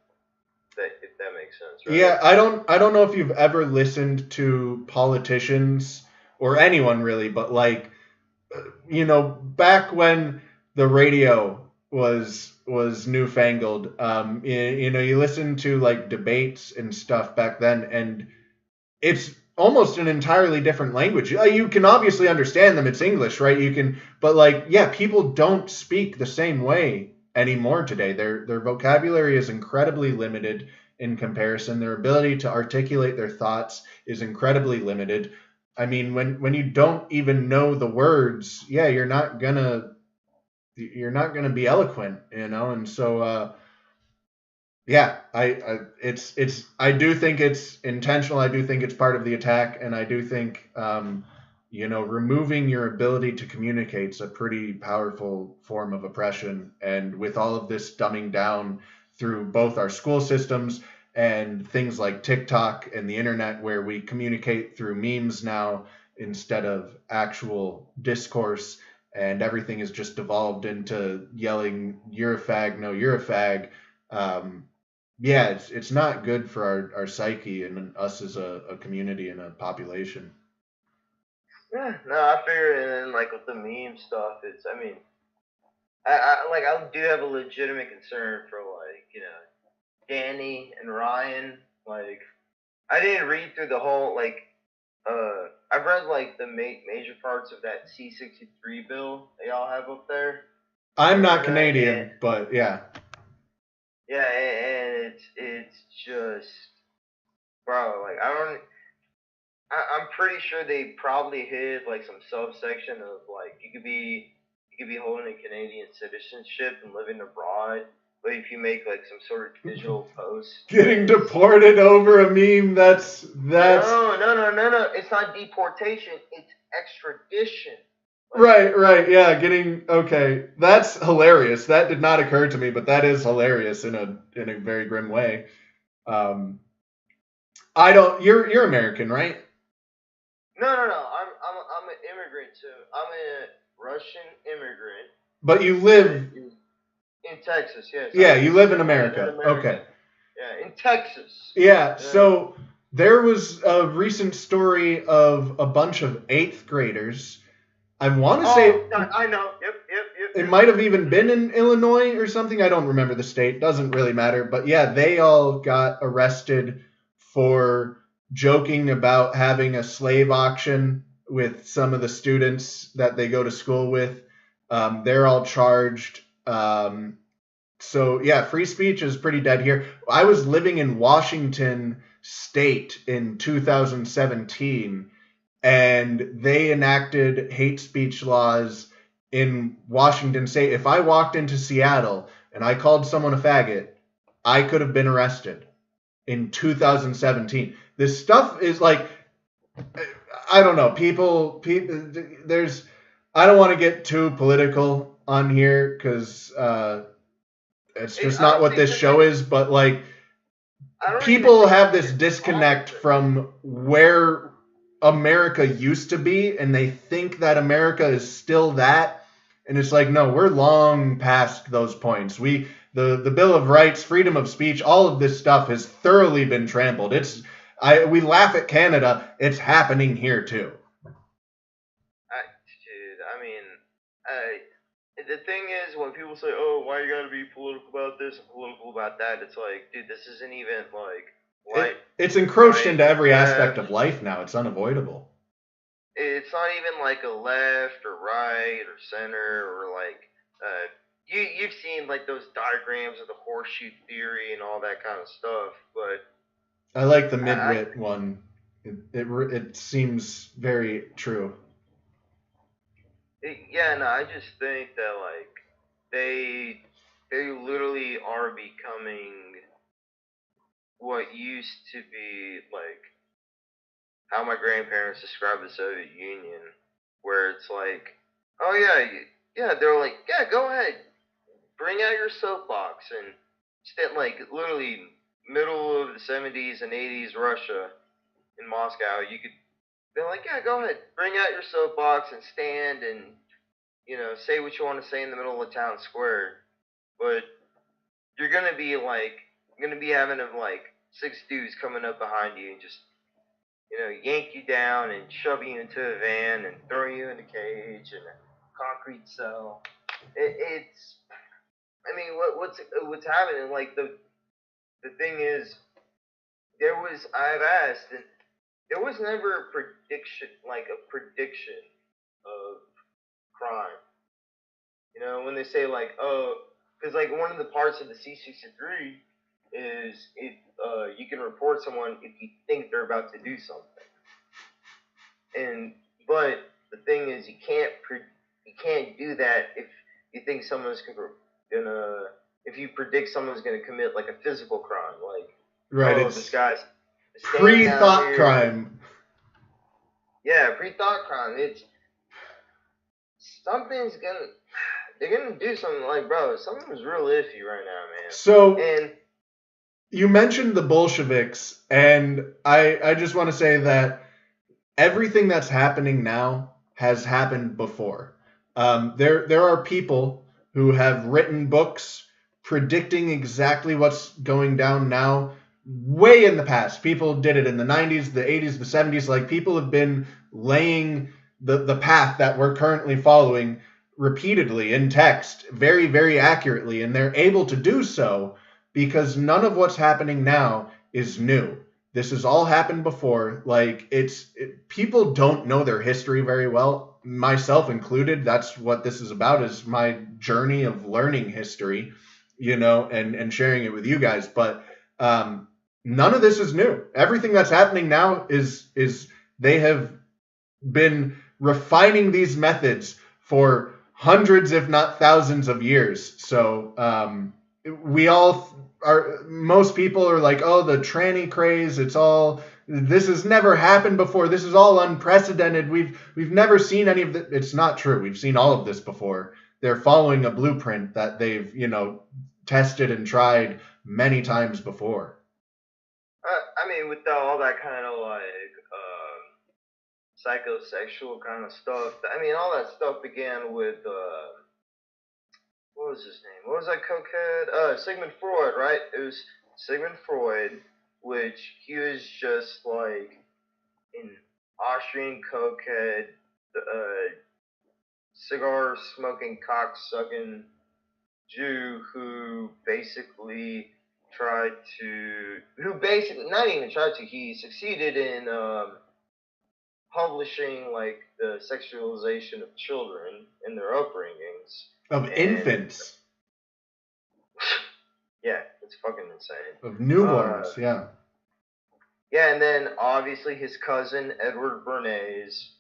If that makes sense, right? Yeah, I don't know if you've ever listened to politicians or anyone really, but like, you know, back when the radio was newfangled, you know, you listen to like debates and stuff back then, and it's almost an entirely different language. You can obviously understand them. It's English, right? You can, but like, yeah, people don't speak the same way anymore today. Their vocabulary is incredibly limited in comparison. Their ability to articulate their thoughts is incredibly limited. I mean, when you don't even know the words, yeah, you're not gonna be eloquent, you know. And so yeah, I do think it's intentional. I do think it's part of the attack, and I do think you know, removing your ability to communicate is a pretty powerful form of oppression. And with all of this dumbing down through both our school systems and things like TikTok and the internet, where we communicate through memes now instead of actual discourse, and everything is just devolved into yelling, "You're a fag," "No, you're a fag." Yeah, it's not good for our psyche and us as a community and a population. Yeah, no, I figure, and then like with the meme stuff, it's. I mean, I do have a legitimate concern for like Danny and Ryan. Like, I didn't read through the whole like. I've read like the major parts of that C-63 bill that y'all have up there. I'm You not read that? Canadian, but yeah. Yeah, and it's just, bro. Like, I'm pretty sure they probably hid like some subsection of like you could be holding a Canadian citizenship and living abroad, but if you make like some sort of digital post, Getting deported over a meme, that's no. It's not deportation. It's extradition. right, yeah, okay. That's hilarious. That did not occur to me, but that is hilarious in a very grim way. I don't you're American, right? No. I'm an immigrant too. I'm a Russian immigrant. But you live in Texas, yes. Yeah, you live in America. Okay. Yeah, in Texas. Yeah, so there was a recent story of a bunch of 8th graders. I want to say I know. Yep. It might have even been in Illinois or something. I don't remember the state. Doesn't really matter. But yeah, they all got arrested for joking about having a slave auction with some of the students that they go to school with. They're all charged. So yeah, free speech is pretty dead here. I was living in Washington State in 2017, and they enacted hate speech laws in Washington State. If I walked into Seattle and I called someone a faggot, I could have been arrested in 2017. This stuff is like, I don't know, people there's, I don't want to get too political on here because it's just not what this show is, but like people have this disconnect from where America used to be, and they think that America is still that, and it's like, no, we're long past those points. The Bill of Rights, freedom of speech, all of this stuff has thoroughly been trampled. We laugh at Canada, it's happening here too. The thing is, when people say, "Oh, why you gotta be political about this and political about that?" It's like, dude, this isn't even like it's encroached into every aspect of life now. It's unavoidable. It's not even like a left or right or center or like you've seen like those diagrams of the horseshoe theory and all that kind of stuff, but I like the midwit one. It seems very true. I just think that like they literally are becoming what used to be like how my grandparents described the Soviet Union, where it's like, oh yeah, they're like, yeah, go ahead, bring out your soapbox, and instead, like literally middle of the 70s and 80s Russia in Moscow, they're like, yeah, go ahead, bring out your soapbox and stand and say what you want to say in the middle of the town square, but you're gonna be having like 6 dudes coming up behind you and just yank you down and shove you into a van and throw you in a cage and a concrete cell. It's, I mean, what's happening? Like the thing is, I've asked, and there was never a prediction of crime. When they say like, oh, because like one of the parts of the C-63 is you can report someone if you think they're about to do something. But the thing is, you can't do that if you think someone's if you predict someone's gonna commit like a physical crime, like right, it's this guy's pre-thought crime. Yeah, pre-thought crime. It's they're gonna do something like, bro, something's real iffy right now, man. So you mentioned the Bolsheviks, and I just want to say that everything that's happening now has happened before. There are people who have written books predicting exactly what's going down now way in the past. People did it in the 90s, the 80s, the 70s. Like, people have been laying the path that we're currently following repeatedly in text very, very accurately. And they're able to do so because none of what's happening now is new. This has all happened before. Like, people don't know their history very well, myself included. That's what this is about, is my journey of learning history, and sharing it with you guys. But none of this is new. Everything that's happening now is they have been refining these methods for hundreds, if not thousands of years. So most people are like, oh, the tranny craze, this has never happened before. This is all unprecedented. We've never seen any of it. It's not true. We've seen all of this before. They're following a blueprint that they've, tested and tried many times before. I mean, with all that kind of like psychosexual kind of stuff. I mean, all that stuff began with what was his name? What was that cokehead? Sigmund Freud, right? It was Sigmund Freud, which he was just like an Austrian cokehead, cigar smoking, cock sucking Jew who basically not even tried to, he succeeded in publishing like the sexualization of children and their upbringings. Of infants. Yeah, it's fucking insane. Of newborns, yeah. Yeah, and then obviously his cousin Edward Bernays,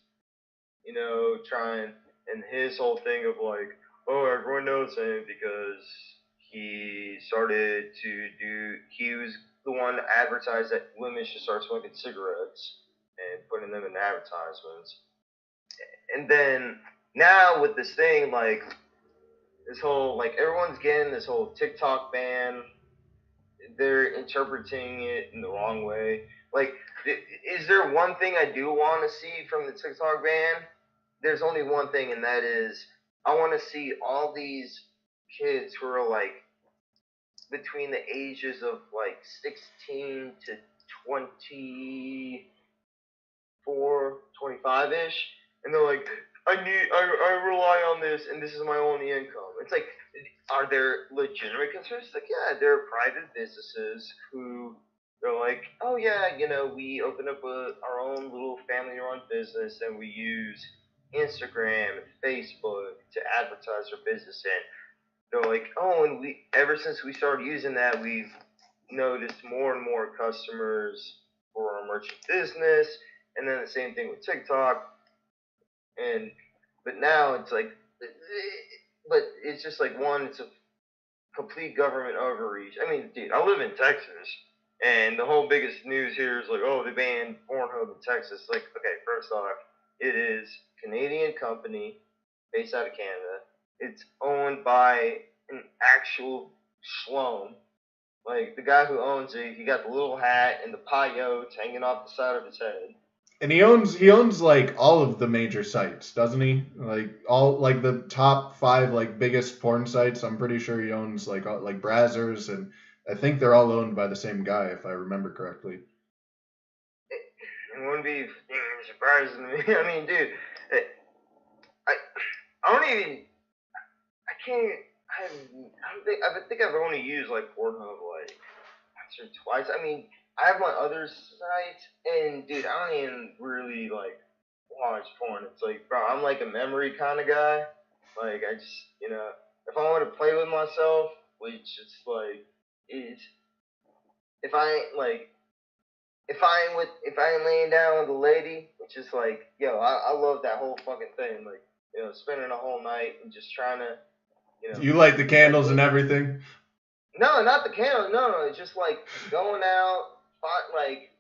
and his whole thing of like, oh, everyone knows him because he was the one that advertised that women should start smoking cigarettes and putting them in advertisements. And then now with this thing, like, this whole, like, everyone's getting this whole TikTok ban. They're interpreting it in the wrong way. Like, is there one thing I do want to see from the TikTok ban? There's only one thing, and that is I want to see all these kids who are, like, between the ages of, like, 16 to 24, 25-ish, and they're like, I rely on this, and this is my only income. It's like, are there legitimate concerns? Like, yeah, there are private businesses who they're like, oh yeah, we open up our own little family-run business, and we use Instagram and Facebook to advertise our business in. They're like, oh, and ever since we started using that, we've noticed more and more customers for our merchant business, and then the same thing with TikTok. But now it's like, but it's just like, one, it's a complete government overreach. I mean, dude, I live in Texas, and the whole biggest news here is like, oh, they banned Pornhub in Texas. Like, okay, first off, it is a Canadian company based out of Canada. It's owned by an actual schlum. Like, the guy who owns it, he got the little hat and the payotes hanging off the side of his head. And he owns like all of the major sites, doesn't he? Like all, like the top 5 like biggest porn sites. I'm pretty sure he owns like Brazzers, and I think they're all owned by the same guy, if I remember correctly. It wouldn't be surprising to me. I mean, dude, I think I've only used like Pornhub like once or twice. I mean, I have my other sites, and dude, I don't even really like watch porn. It's like, bro, I'm like a memory kind of guy. Like, I just, if I want to play with myself, which it's like, if I ain't laying down with a lady, which is like, yo, I love that whole fucking thing. Like, spending a whole night and just trying to, You light the candles and everything? No, not the candles. No, it's just like going out, like.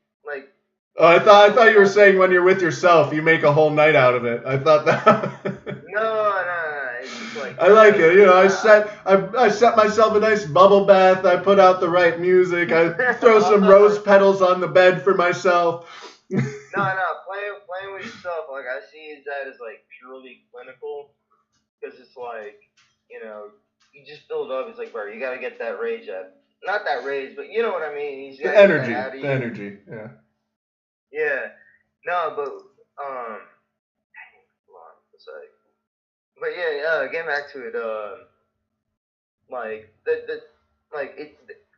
Oh, I thought you were saying when you're with yourself, you make a whole night out of it. I thought that. No. It's just like. I like it. I set myself a nice bubble bath. I put out the right music. I throw some rose petals on the bed for myself. No. Playing with yourself, like, I see that as like purely clinical, because it's like, you just build up. It's like, bro, you gotta get that rage up. Not that rage, but you know what I mean. He's the energy, yeah. Yeah. No, but But yeah, getting back to it, like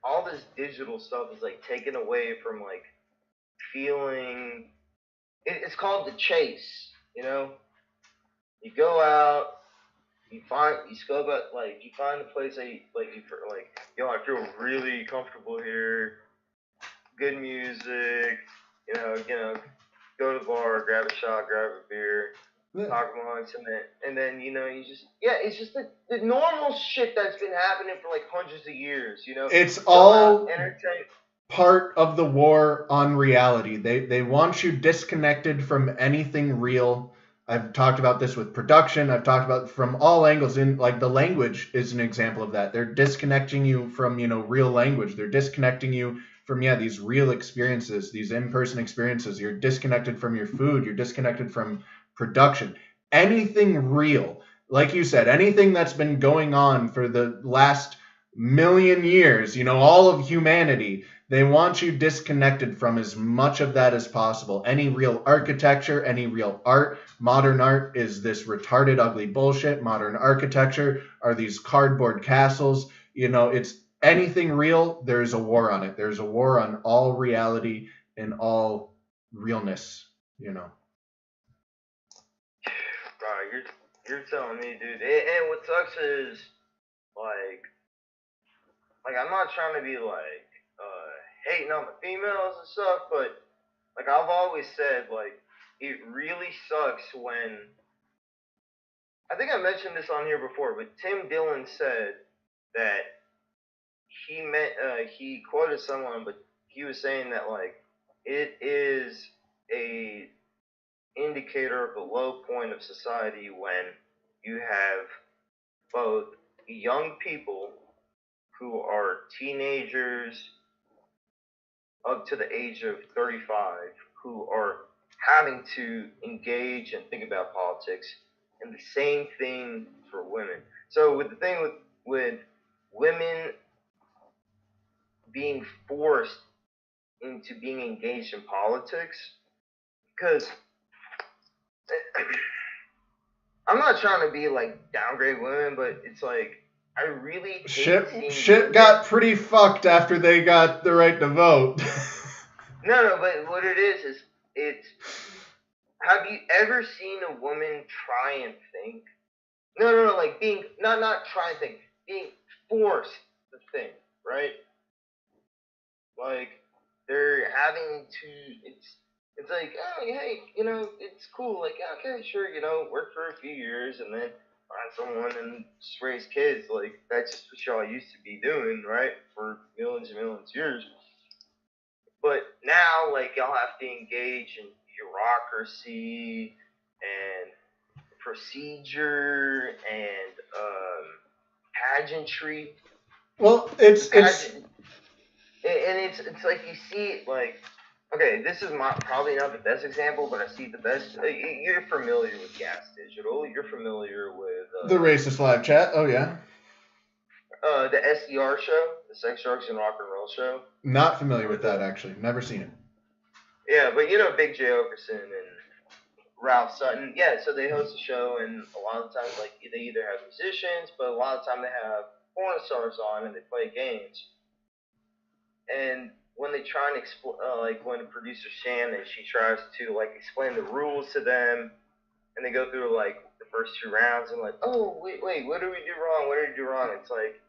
all this digital stuff is like taken away from like feeling. It's called the chase. You know, you go out, you scope out, like you find a place that I feel really comfortable here. Good music. Go to the bar, grab a shot, grab a beer, talk amongst them, and then it's just the normal shit that's been happening for like hundreds of years. It's all part of the war on reality. They want you disconnected from anything real. I've talked about this with production. I've talked about from all angles. In like the language is an example of that. They're disconnecting you from real language. They're disconnecting you from these real experiences, these in-person experiences. You're disconnected from your food. You're disconnected from production. Anything real, like you said, anything that's been going on for the last million years, all of humanity. They want you disconnected from as much of that as possible. Any real architecture, any real art. Modern art is this retarded, ugly bullshit. Modern architecture are these cardboard castles. It's anything real, there's a war on it. There's a war on all reality and all realness, Bro, you're telling me, dude. And what sucks is, like I'm not trying to be hating on the females and stuff, but like I've always said, like it really sucks when I think I mentioned this on here before, but Tim Dillon said that he quoted someone, but he was saying that like it is a indicator of the low point of society when you have both young people who are teenagers up to the age of 35 who are having to engage and think about politics, and the same thing for women. So with the thing with women being forced into being engaged in politics, because I'm not trying to be like downgrade women, but it's like I really hate shit got pretty fucked after they got the right to vote. No, but what it is it's. Have you ever seen a woman try and think? No, like being not try and think, being forced to think, right? Like they're having to. It's like, oh hey, it's cool. Like okay, sure, work for a few years and then find someone and just raise kids. Like that's just what y'all used to be doing, right? For millions and millions of years. But now, like, y'all have to engage in bureaucracy and procedure and pageantry. Well, it's like you see it like. Okay, this is probably not the best example, but I see the best. You're familiar with Gas Digital. You're familiar with the Racist Live Chat. Oh yeah. The SDR show, the Sex, Drugs, and Rock and Roll show. Not familiar with that actually. Never seen it. Yeah, but Big J Okerson and Ralph Sutton. Yeah, so they host a show, and a lot of times, like they either have musicians, but a lot of time they have porn stars on, and they play games. And when they try and when producer Shannon, she tries to like explain the rules to them, and they go through like the first 2 rounds, and like, oh wait, what did we do wrong? What did we do wrong? It's like,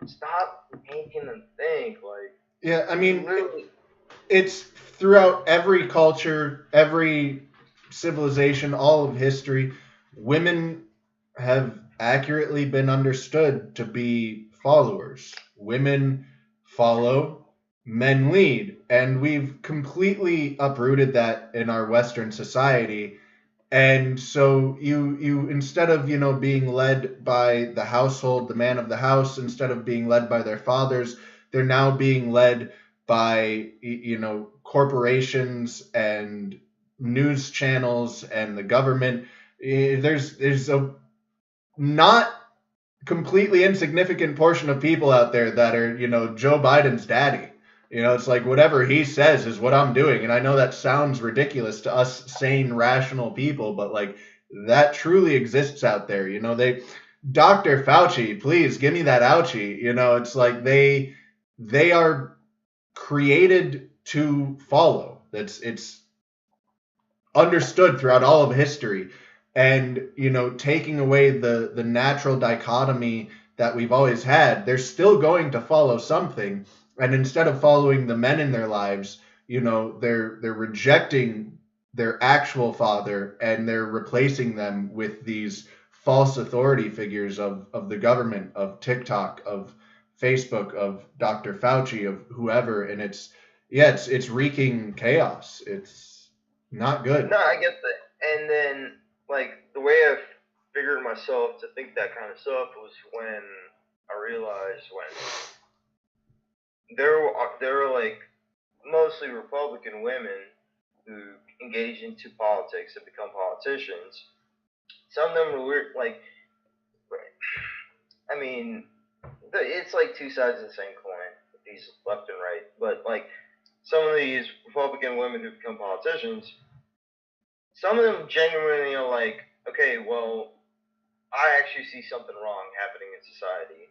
stop making them think. Like, yeah, I mean, it's throughout every culture, every civilization, all of history. Women have accurately been understood to be followers. Women follow, men lead, and we've completely uprooted that in our Western society. And so you instead of being led by the household, the man of the house, instead of being led by their fathers, they're now being led by corporations and news channels and the government. There's a not completely insignificant portion of people out there that are Joe Biden's daddy. It's like whatever he says is what I'm doing. And I know that sounds ridiculous to us sane, rational people, but like that truly exists out there. Dr. Fauci, please give me that ouchie. It's like they are created to follow. It's understood throughout all of history. And, taking away the natural dichotomy that we've always had, they're still going to follow something. And instead of following the men in their lives, they're rejecting their actual father, and they're replacing them with these false authority figures of the government, of TikTok, of Facebook, of Dr. Fauci, of whoever. And it's wreaking chaos. It's not good. No, I get that. And then, like, the way I've figured myself to think that kind of stuff was when I realized when there were like mostly Republican women who engage into politics and become politicians. Some of them were weird, like, I mean, it's like two sides of the same coin, these left and right. But like some of these Republican women who become politicians, some of them genuinely are like, okay, well, I actually see something wrong happening in society,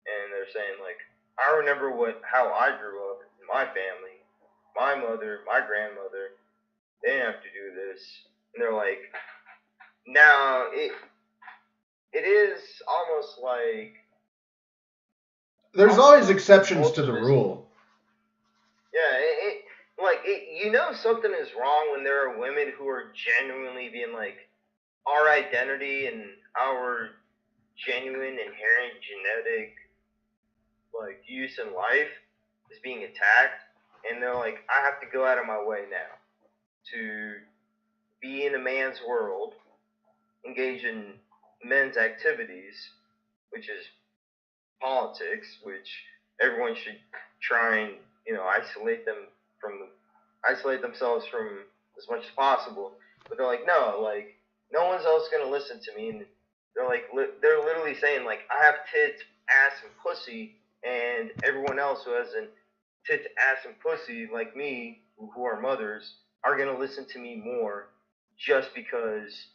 and they're saying like, I remember how I grew up in my family, my mother, my grandmother, they didn't have to do this, and they're like, now it is almost like there's always exceptions to the rule. Yeah, something is wrong when there are women who are genuinely being like, our identity and our genuine inherent genetic like use in life is being attacked, and they're like, I have to go out of my way now to be in a man's world, engage in men's activities, which is politics, which everyone should try and isolate themselves from as much as possible. But they're like, no, like no one's else gonna listen to me, and they're like, they're literally saying like, I have tits, ass, and pussy, and everyone else who hasn't tits, ass, and pussy like me, who are mothers, are gonna listen to me more just because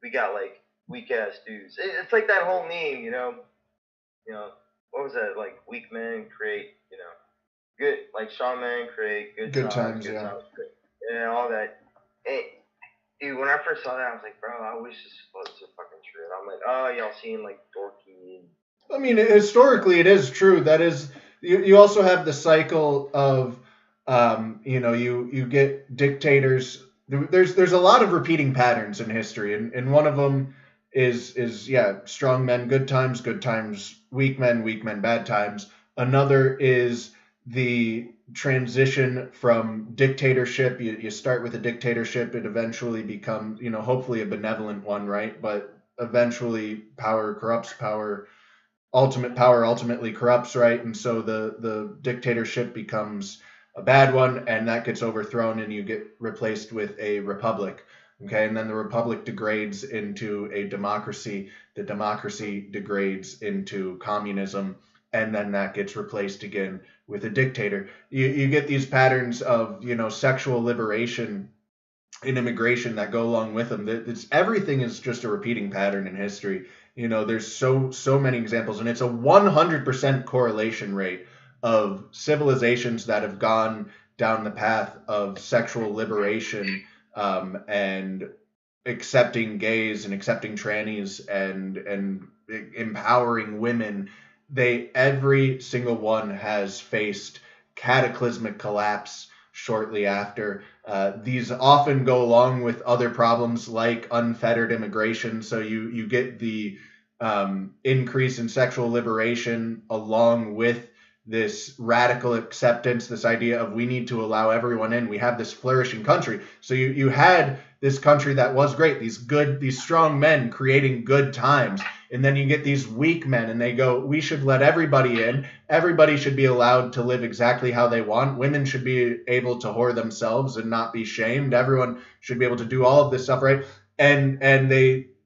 we got like weak ass dudes. It's like that whole meme, what was that? Like weak men create, good, like strong men create good times, yeah. And all that. And, dude, when I first saw that, I was like, bro, I wish this was fucking true. And I'm like, oh, y'all seem like dorky. I mean, historically, it is true. That is, you also have the cycle of, you get dictators. There's a lot of repeating patterns in history, and one of them is strong men, good times, weak men, bad times. Another is the transition from dictatorship. You start with a dictatorship, it eventually becomes, hopefully a benevolent one, right? But eventually power corrupts, ultimate power ultimately corrupts, right? And so the dictatorship becomes a bad one, and that gets overthrown, and you get replaced with a republic. Okay, and then the republic degrades into a democracy. The democracy degrades into communism, and then that gets replaced again with a dictator. You get these patterns of, sexual liberation and immigration that go along with them. Everything is just a repeating pattern in history. There's so many examples, and it's a 100% correlation rate of civilizations that have gone down the path of sexual liberation, and accepting gays and accepting trannies and empowering women. Every single one has faced cataclysmic collapse shortly after. These often go along with other problems like unfettered immigration. So you get the increase in sexual liberation along with this radical acceptance, this idea of we need to allow everyone in. We have this flourishing country. So you had this country that was great, these strong men creating good times. And then you get these weak men, and they go, we should let everybody in. Everybody should be allowed to live exactly how they want. Women should be able to whore themselves and not be shamed. Everyone should be able to do all of this stuff, right? And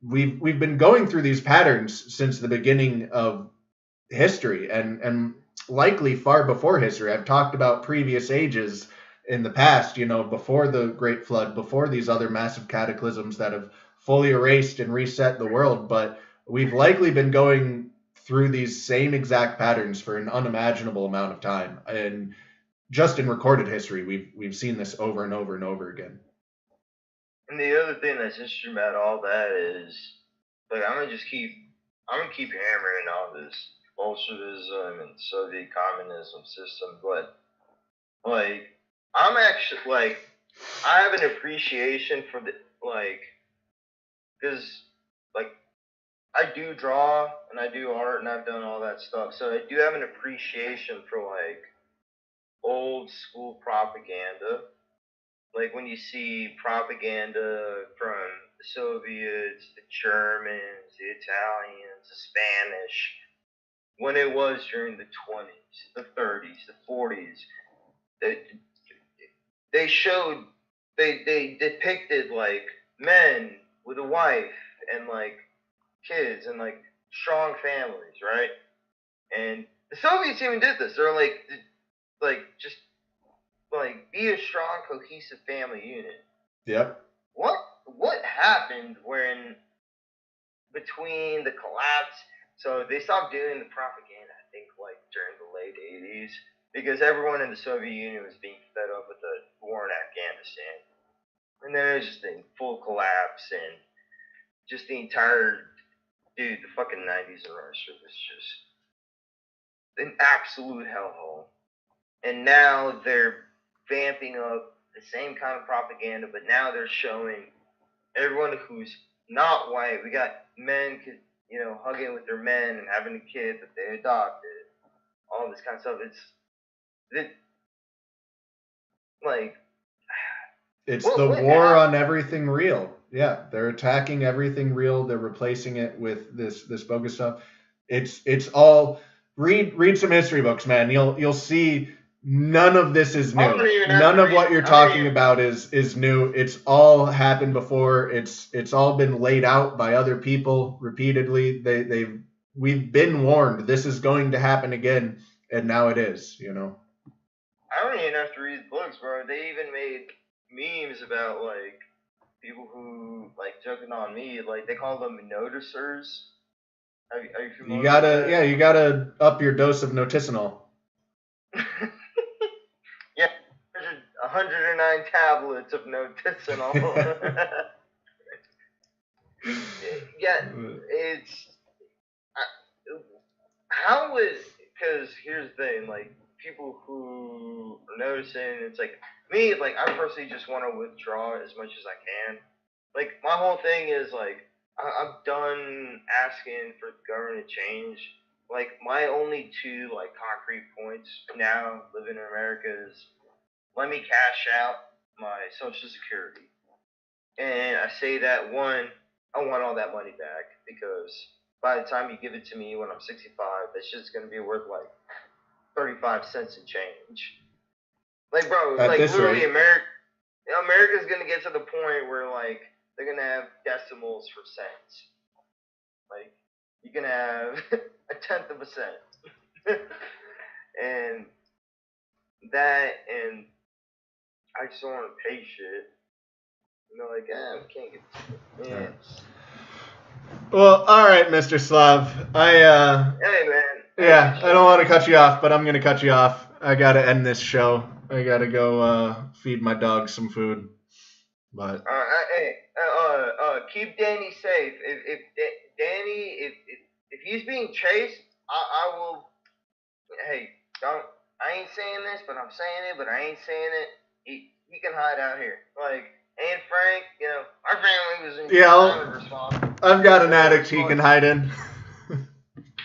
we've been going through these patterns since the beginning of history, and likely far before history. I've talked about previous ages in the past, before the Great Flood, before these other massive cataclysms that have fully erased and reset the world, but we've likely been going through these same exact patterns for an unimaginable amount of time. And just in recorded history, we've seen this over and over and over again. And the other thing that's interesting about all that is, like, I'm gonna keep hammering on this Bolshevism and Soviet communism system, but like, I'm actually like, I have an appreciation for the because like I do draw and I do art and I've done all that stuff, so I do have an appreciation for like old school propaganda. Like when you see propaganda from the Soviets, the Germans, the Italians, the Spanish, when it was during the 20s, the 30s, the 40s, they showed, they depicted like men with a wife and like kids and like strong families, right? And the Soviets even did this. They're just like be a strong, cohesive family unit. Yep. What happened when between the collapse? So they stopped doing the propaganda, I think, like during the late 80s, because everyone in the Soviet Union was being fed up with the war in Afghanistan, and then it was just in full collapse, and just the entire the fucking 90s in Russia was just an absolute hellhole. And now they're vamping up the same kind of propaganda, but now they're showing everyone who's not white. We got men, hugging with their men and having a kid that they adopted. All this kind of stuff. It's the war on everything real. Yeah, they're attacking everything real. They're replacing it with this bogus stuff. It's all read some history books, man. You'll see none of this is new. None of what you're talking about is new. It's all happened before. It's all been laid out by other people repeatedly. We've been warned this is going to happen again, and now it is. I don't even have to read books, bro. They even made memes about like people who like joking on me, like they call them noticers. Are you familiar? You gotta up your dose of noticinol. Yeah, 109 tablets of noticinol. Yeah, because here's the thing, like people who are noticing, it's like me, like I personally just want to withdraw as much as I can. Like my whole thing is like I'm done asking for the government to change. Like my only two like concrete points now living in America is let me cash out my Social Security. And I say that one, I want all that money back because by the time you give it to me when I'm 65, that shit's gonna be worth like 35 cents and change. Like, bro, like literally, America's gonna get to the point where like they're gonna have decimals for cents. Like, you can have a tenth of a cent, and I just don't want to pay shit. Like, we can't get. Yeah. Well, all right, Mr. Slav. Hey, man. Yeah, I don't want to cut you off, but I'm gonna cut you off. I gotta end this show. I gotta go feed my dog some food. But keep Danny safe. If Danny, if he's being chased, I will. Hey, don't. I ain't saying this, but I'm saying it. But I ain't saying it. He can hide out here. Like Anne Frank, our family was in response. I've got an attic he can hide in.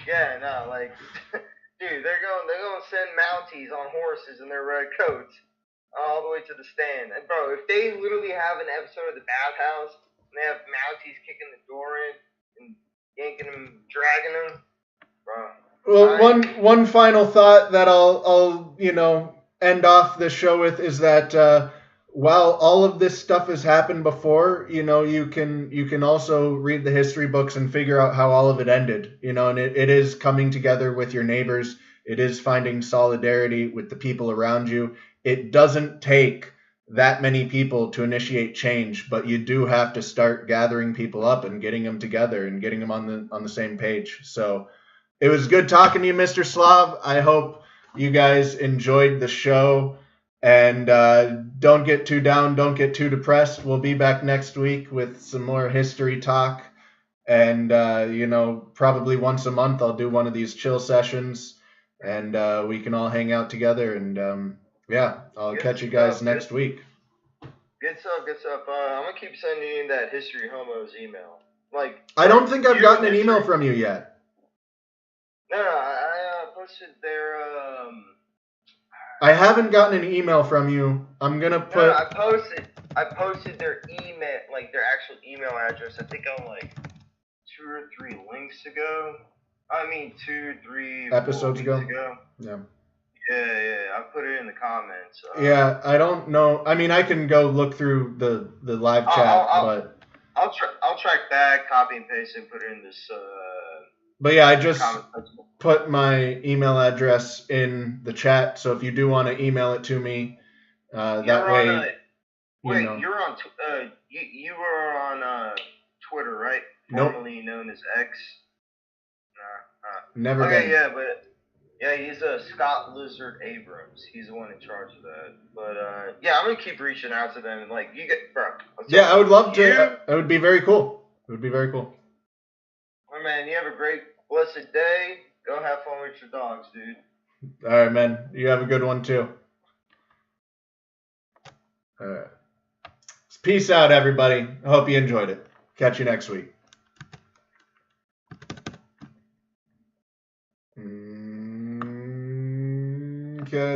Yeah, no, like, dude, they're going to send Mounties on horses in their red coats all the way to the stand. And bro, if they literally have an episode of the Bathhouse and they have Mounties kicking the door in and yanking them, dragging them, bro. Well, one final thought that I'll end off this show with is that while all of this stuff has happened before, you can also read the history books and figure out how all of it ended. And it is coming together with your neighbors. It is finding solidarity with the people around you. It doesn't take that many people to initiate change, but you do have to start gathering people up and getting them together and getting them on the same page. So it was good talking to you, Mr. Slav. I hope you guys enjoyed the show. And don't get too down, don't get too depressed. We'll be back next week with some more history talk. And, probably once a month I'll do one of these chill sessions. And we can all hang out together. And, I'll catch you guys next week. Good stuff. I'm going to keep sending you that History Homos email. I don't think I've gotten an email from you yet. No, I posted their... I haven't gotten an email from you. I'm gonna put. No, I posted their email, their actual email address. I think on 2 or 3 links ago. 2, 3 episodes ago. Yeah. Yeah. I put it in the comments. Yeah, I don't know. I can go look through the live chat, but I'll track back, copy and paste, and put it in this. But yeah, I just put my email address in the chat, so if you do want to email it to me, that way. You're on. You were on Twitter, right? Nope. Formerly known as X. Never okay, been. Yeah, but yeah, he's Scott Lizard Abrams. He's the one in charge of that. But I'm gonna keep reaching out to them and you get, bro. Yeah, I would love to. It would be very cool. Oh, man, you have a great, blessed day. Go have fun with your dogs, dude. All right, man. You have a good one, too. All right. Peace out, everybody. I hope you enjoyed it. Catch you next week.